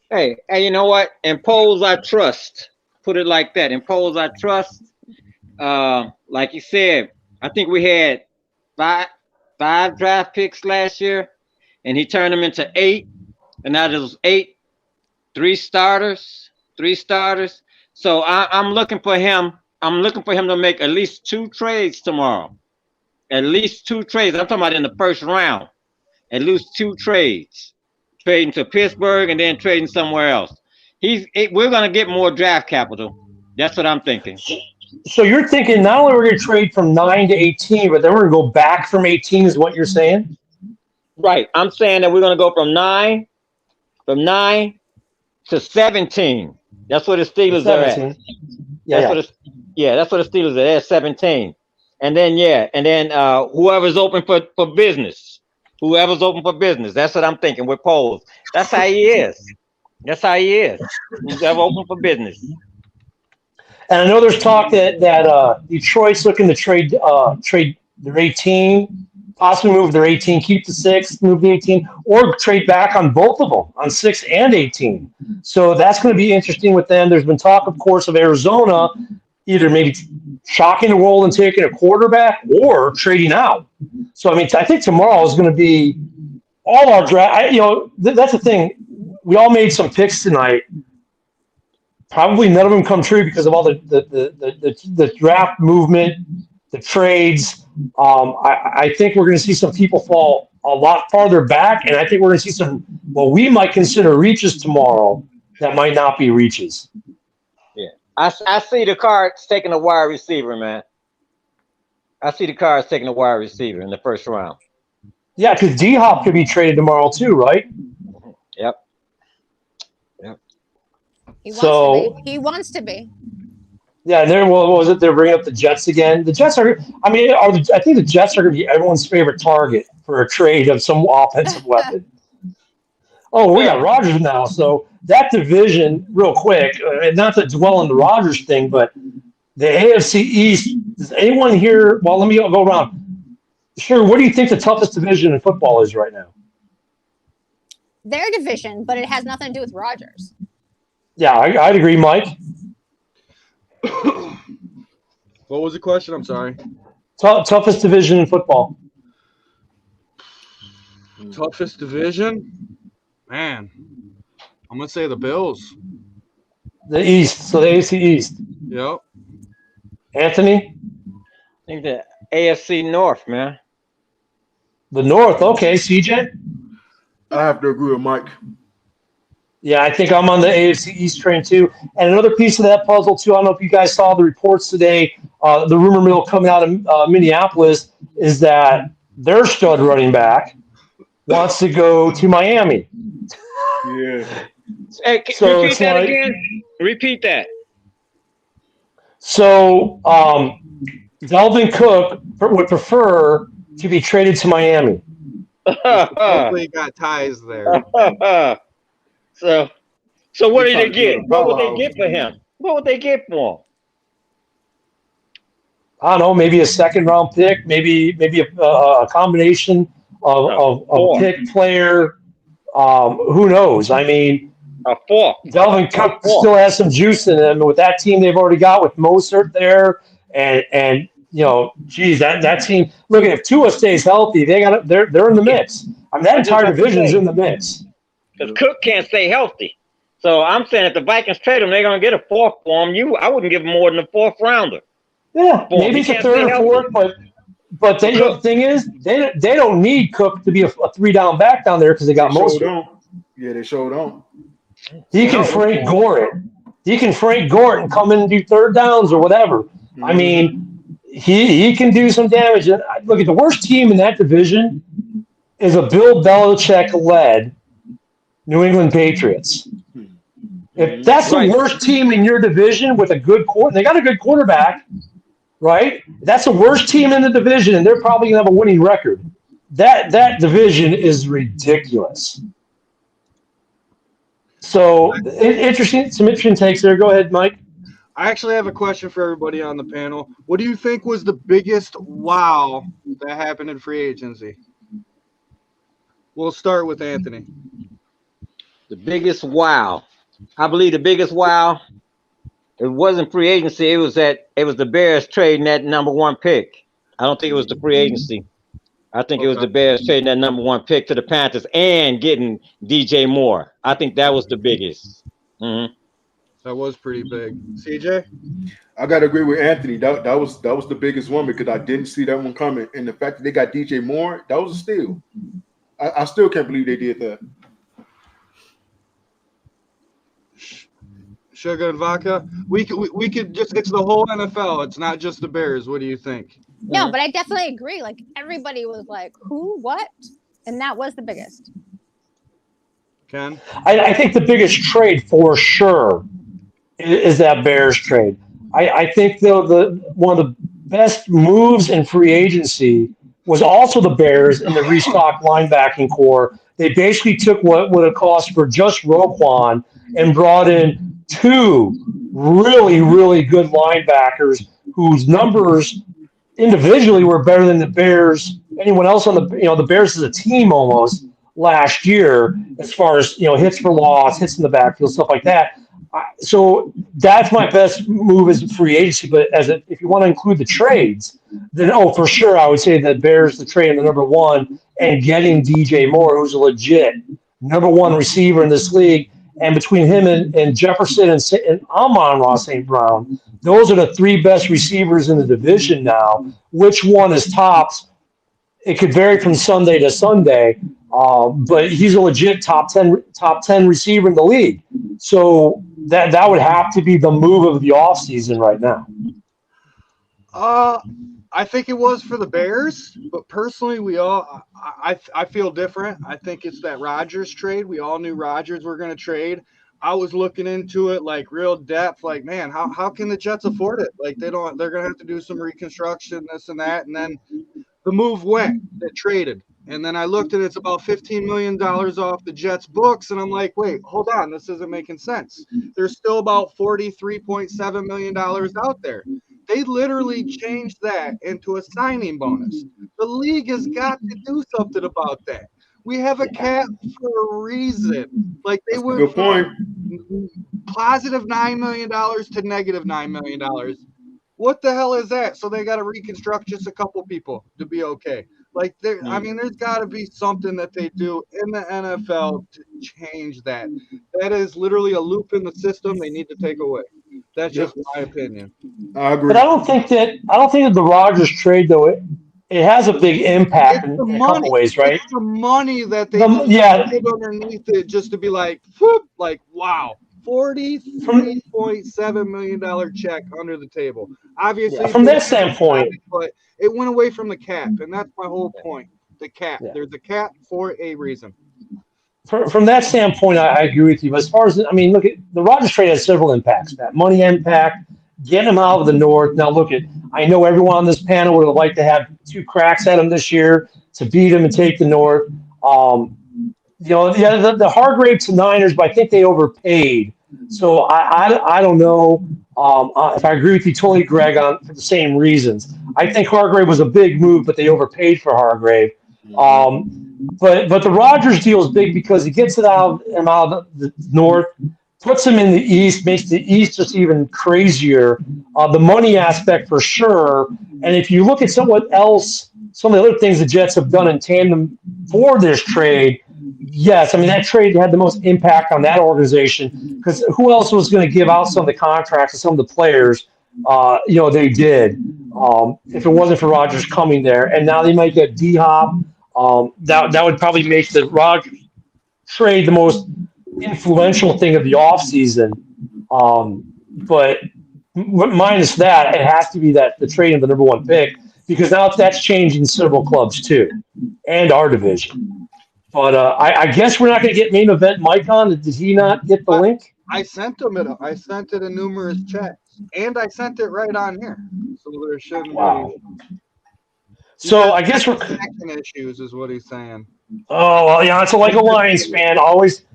Hey, you know what? In Poles, I trust. Put it like that. In Poles, I trust. Like you said, I think we had five draft picks last year, and he turned them into 8. And now there's 8, 3 starters. So I'm looking for him. I'm looking for him to make at least 2 trades tomorrow. At least 2 trades. I'm talking about in the first round. At least 2 trades. Trading to Pittsburgh and then trading somewhere else. We're going to get more draft capital. That's what I'm thinking. So you're thinking not only we're going to trade from 9 to 18, but then we're going to go back from 18 is what you're saying? Right. I'm saying that we're going to go from 9 to 17. That's where the Steelers are at. 17. That's where the Steelers are at, 17. And then whoever's open for business. Whoever's open for business. That's what I'm thinking with Poles. That's how he is. He's ever open for business. And I know there's talk that Detroit's looking to trade their 18, possibly move their 18, keep the 6, move the 18, or trade back on both of them, on 6 and 18. So that's going to be interesting with them. There's been talk, of course, of Arizona either maybe shocking the world and taking a quarterback or trading out. So, I mean, I think tomorrow is going to be all our draft. That's the thing. We all made some picks tonight. Probably none of them come true because of all the draft movement, the trades. I think we're going to see some people fall a lot farther back, and I think we're going to see some what we might consider reaches tomorrow that might not be reaches. Yeah, I see the Cards taking a wide receiver, man. I see the Cards taking a wide receiver in the first round. Yeah, because D-Hop could be traded tomorrow too, right? Yep. He wants to be. Yeah, and then what was it? They're bringing up the Jets again. The Jets are. I mean, I think the Jets are going to be everyone's favorite target for a trade of some offensive weapon. Oh, we got Rodgers now, so that division, real quick, not to dwell on the Rodgers thing, but the AFC East. Does anyone here? Well, let me go around. Sure. What do you think the toughest division in football is right now? Their division, but it has nothing to do with Rodgers. Yeah, I'd agree, Mike. What was the question? I'm sorry. Toughest division in football. Toughest division? Man, I'm going to say the Bills. The East, so the AFC East. Yep. Anthony? I think the AFC North, man. The North, okay. CJ? I have to agree with Mike. Yeah, I think I'm on the AFC East train too. And another piece of that puzzle too, I don't know if you guys saw the reports today, the rumor mill coming out of Minneapolis is that their stud running back wants to go to Miami. Yeah. Hey, So repeat that again. Repeat that. So Dalvin Cook would prefer to be traded to Miami. Hopefully he got ties there. So what did they get? What would they get for him? What would they get for him? I don't know, maybe a second round pick, maybe a combination of pick player. Who knows? I mean, a four. Dalvin Cook still has some juice in him with that team they've already got with Mostert there, and geez, that team. Look, if Tua stays healthy, they're in the mix. I mean, that entire division's in the mix. Because Cook can't stay healthy. So I'm saying if the Vikings trade him, they're going to get a fourth for him. I wouldn't give him more than a fourth rounder. Yeah, maybe it's a third or fourth, but the thing is, they don't need Cook to be a 3-down back down there because they got Mostert. Yeah, they showed on. He can Frank Gore it. Come in and do third downs or whatever. Mm-hmm. I mean, he can do some damage. And look, at the worst team in that division is a Bill Belichick-led New England Patriots. If that's the worst team in your division with a good they got a good quarterback, right? That's the worst team in the division, and they're probably gonna have a winning record. That division is ridiculous. So some interesting takes there. Go ahead, Mike. I actually have a question for everybody on the panel. What do you think was the biggest wow that happened in free agency? We'll start with Anthony. The biggest wow. I believe the biggest wow, it wasn't free agency. It was the Bears trading that number 1 pick. I don't think it was the free agency. I think it was the Bears trading that number 1 pick to the Panthers and getting DJ Moore. I think that was the biggest. Mm-hmm. That was pretty big. CJ? I gotta agree with Anthony. That was the biggest one because I didn't see that one coming. And the fact that they got DJ Moore, that was a steal. I still can't believe they did that. Sugar and vodka. We could just. It's the whole NFL. It's not just the Bears. What do you think? No, but I definitely agree. Like everybody was like, "Who? What?" And that was the biggest. Ken? I think the biggest trade for sure is that Bears trade. I think though the one of the best moves in free agency was also the Bears in the restock linebacking core. They basically took what would have cost for just Roquan and brought in two really, really good linebackers whose numbers individually were better than the Bears. Anyone else on the Bears as a team almost last year as far as hits for loss, hits in the backfield, stuff like that. So that's my best move as free agency. But if you want to include the trades, then for sure I would say that Bears the trade in the number one and getting DJ Moore, who's a legit number one receiver in this league, and between him and Jefferson and Amon-Ra St. Brown, those are the three best receivers in the division now. Which one is tops? It could vary from Sunday to Sunday, but he's a legit top 10 receiver in the league. So that would have to be the move of the offseason right now. I think it was for the Bears, but personally, I feel different. I think it's that Rodgers trade. We all knew Rodgers were going to trade. I was looking into it like real depth. Like, man, how can the Jets afford it? Like they're going to have to do some reconstruction, this and that, and then the move went. They traded. And then I looked at it's about $15 million off the Jets' books, and I'm like, wait, hold on, this isn't making sense. There's still about $43.7 million out there. They literally changed that into a signing bonus. The league has got to do something about that. We have a cap for a reason. Like they went good point. Positive $9 million to negative $9 million. What the hell is that? So they got to reconstruct just a couple people to be okay. Like there's got to be something that they do in the NFL to change that. That is literally a loop in the system they need to take away. That's just my opinion. I agree. But I don't think that the Rodgers trade though it has a big impact in a couple ways, right? It's the money that they put underneath it just to be like, whoop, like wow. $43.7 million check under the table. Obviously, from that standpoint, but it went away from the cap, and that's my whole point. The cap. Yeah. There's a cap for a reason. From that standpoint, I agree with you. But as far as look at the Rodgers trade has several impacts. That money impact, getting him out of the North. Now I know everyone on this panel would have liked to have two cracks at him this year to beat him and take the North. The Hargrave to Niners, but I think they overpaid. So I don't know if I agree with you totally, Greg, for the same reasons. I think Hargrave was a big move, but they overpaid for Hargrave. But the Rodgers deal is big because it gets him out of the North, puts him in the East, makes the East just even crazier. The money aspect for sure. And if you look at some of the other things the Jets have done in tandem for this trade, yes, that trade had the most impact on that organization because who else was going to give out some of the contracts to some of the players? They did. If it wasn't for Rodgers coming there, and now they might get D-Hop. That would probably make the Rodgers trade the most influential thing of the offseason. But minus that, it has to be the trade of the number one pick because now that's changing several clubs too, and our division. But I guess we're not going to get main event Mike on. Did he not get the link? I sent him it. I sent it in numerous checks, and I sent it right on here. So there shouldn't be. So I guess we're connection issues, is what he's saying. Oh well, yeah, it's like a Lions fan. Always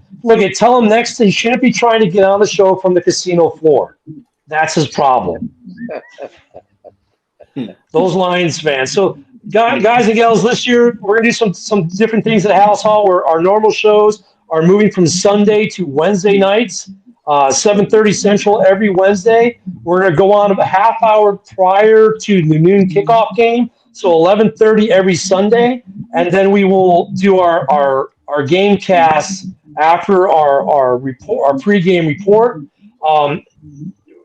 tell him next he shouldn't be trying to get on the show from the casino floor. That's his problem. Those Lions fans. So. Guys and gals, this year we're going to do some different things at House Hall where our normal shows are moving from Sunday to Wednesday nights, 7:30 Central every Wednesday. We're going to go on a half hour prior to the noon kickoff game, so 11:30 every Sunday, and then we will do our game casts after our pregame report.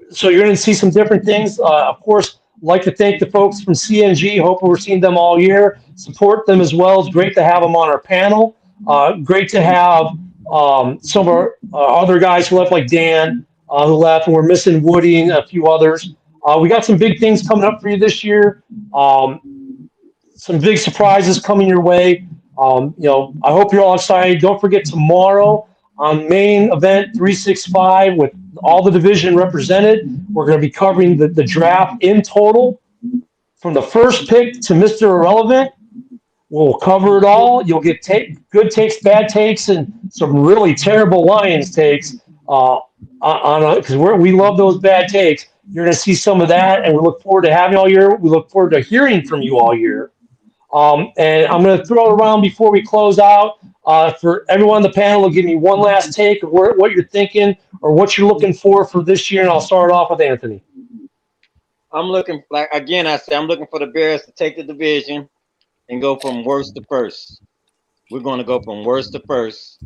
So you're going to see some different things. Of course, like to thank the folks from CNG. Hope we're seeing them all year. Support them as well. It's great to have them on our panel. Great to have some of our other guys who left, like Dan, who left, and we're missing Woody and a few others. We got some big things coming up for you this year. Some big surprises coming your way. I hope you're all excited. Don't forget tomorrow on main event 365 with all the division represented. We're going to be covering the draft in total from the first pick to Mr. Irrelevant. We'll cover it all. You'll get good takes, bad takes, and some really terrible Lions takes because we love those bad takes. You're going to see some of that, and we look forward to having you all year. We look forward to hearing from you all year. And I'm going to throw it around before we close out. For everyone on the panel, give me one last take of what you're thinking or what you're looking for this year, and I'll start off with Anthony. I'm looking, I'm looking for the Bears to take the division and go from worst to first. We're going to go from worst to first.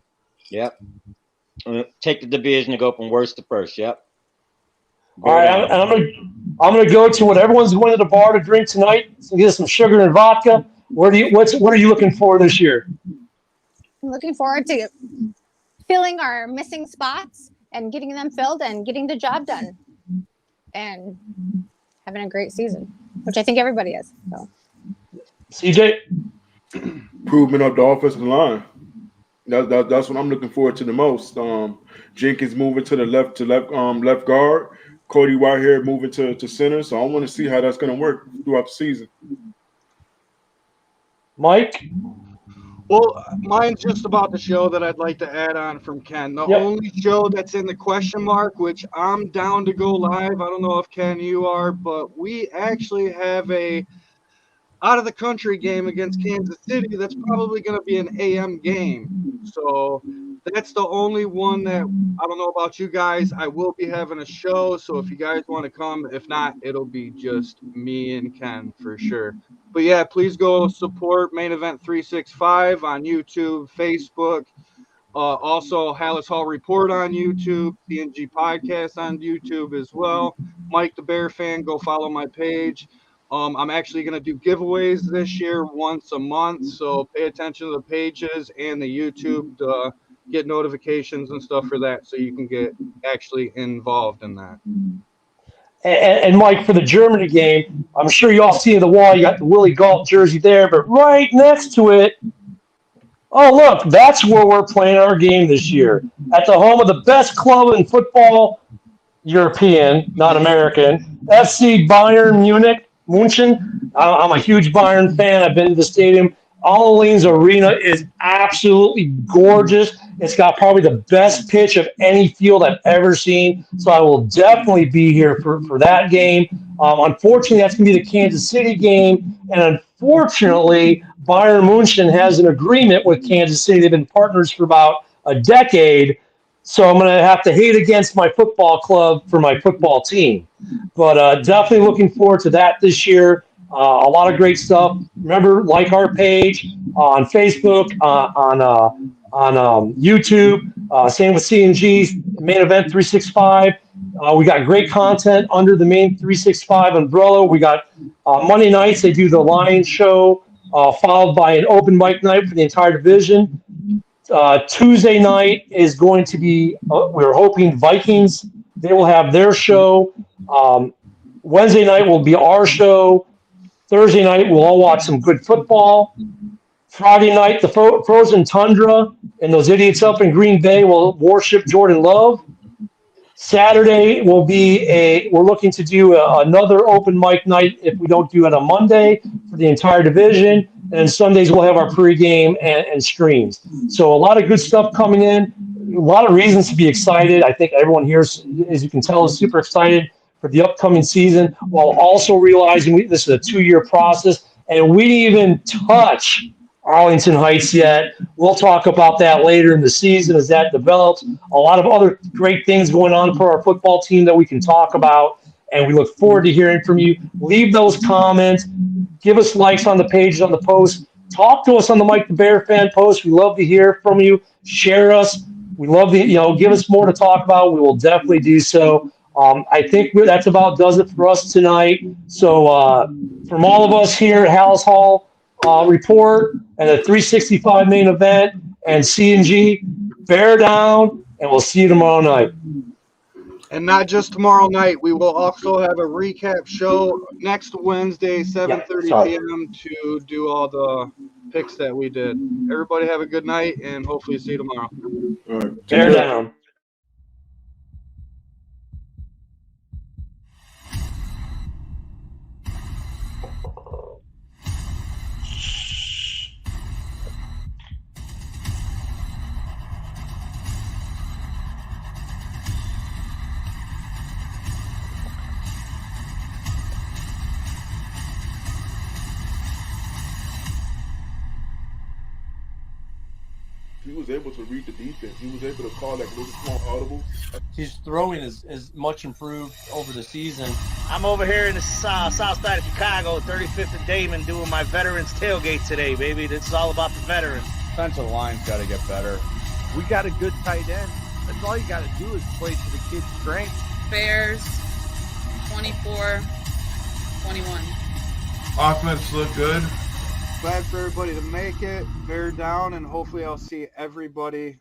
Yep. Take the division and go from worst to first. Yep. All right, I'm going to go to what everyone's going to the bar to drink tonight. So get some sugar and vodka. What are you looking for this year? I'm looking forward to filling our missing spots and getting them filled and getting the job done and having a great season, which I think everybody is. So. CJ? Improvement of the offensive line. That's what I'm looking forward to the most. Jenkins moving to the left guard. Cody Whitehair moving to center. So I want to see how that's going to work throughout the season. Mike? Well, mine's just about the show that I'd like to add on from Ken. The only show that's in the question mark, which I'm down to go live. I don't know if, Ken, you are, but we actually have a out-of-the-country game against Kansas City that's probably going to be an AM game. So that's the only one that I don't know about you guys. I will be having a show, so if you guys want to come, if not, it'll be just me and Ken for sure. But yeah, please go support Main Event 365 on YouTube, Facebook. Also, Hallis Hall Report on YouTube, CNG Podcast on YouTube as well. Mike the Bear Fan, go follow my page. I'm actually going to do giveaways this year once a month, so pay attention to the pages and the YouTube to get notifications and stuff for that so you can get actually involved in that. And Mike, for the Germany game, I'm sure you all see the wall, you got the Willie Galt jersey there, but right next to it, oh, look, that's where we're playing our game this year, at the home of the best club in football, European, not American, FC Bayern Munchen. I'm a huge Bayern fan. I've been to the stadium. Allianz Arena is absolutely gorgeous. It's got probably the best pitch of any field I've ever seen. So I will definitely be here for that game. Unfortunately, that's going to be the Kansas City game. And unfortunately, Bayern Munchen has an agreement with Kansas City. They've been partners for about a decade. So I'm going to have to hate against my football club for my football team. But definitely looking forward to that this year. A lot of great stuff. Remember, like our page on Facebook, on YouTube. Same with CNG, Main Event 365. We got great content under the Main 365 umbrella. We got Monday nights, they do the Lions show, followed by an open mic night for the entire division. Tuesday night is going to be, we're hoping Vikings, they will have their show. Wednesday night will be our show. Thursday night, we'll all watch some good football. Friday night, the frozen tundra and those idiots up in Green Bay will worship Jordan Love. Saturday will be we're looking to do another open mic night if we don't do it on Monday for the entire division. And Sundays we'll have our pregame and streams. So a lot of good stuff coming in. A lot of reasons to be excited. I think everyone here, as you can tell, is super excited for the upcoming season, while also realizing this is a 2-year process, and we didn't even touch Arlington Heights yet. We'll talk about that later in the season as that develops. A lot of other great things going on for our football team that we can talk about, and we look forward to hearing from you. Leave those comments. Give us likes on the pages, on the post. Talk to us on the Mike the Bear Fan post. We love to hear from you. Share us. We love to, give us more to talk about. We will definitely do so. I think that's about does it for us tonight. So from all of us here at Hallis Hall Report and the 365 Main Event and CNG, bear down, and we'll see you tomorrow night. And not just tomorrow night. We will also have a recap show next Wednesday, 7:30 p.m. to do all the picks that we did. Everybody have a good night, and hopefully see you tomorrow. All right. Bear down. He was able to read the defense. He was able to call that little small audible. His throwing is much improved over the season. I'm over here in the south side of Chicago, 35th and Damon, doing my veterans tailgate today, baby. This is all about the veterans. Defensive line's got to get better. We got a good tight end. That's all you got to do is play to the kid's strength. Bears 24-21. Offense looked good. Glad for everybody to make it. Bear down, and hopefully I'll see everybody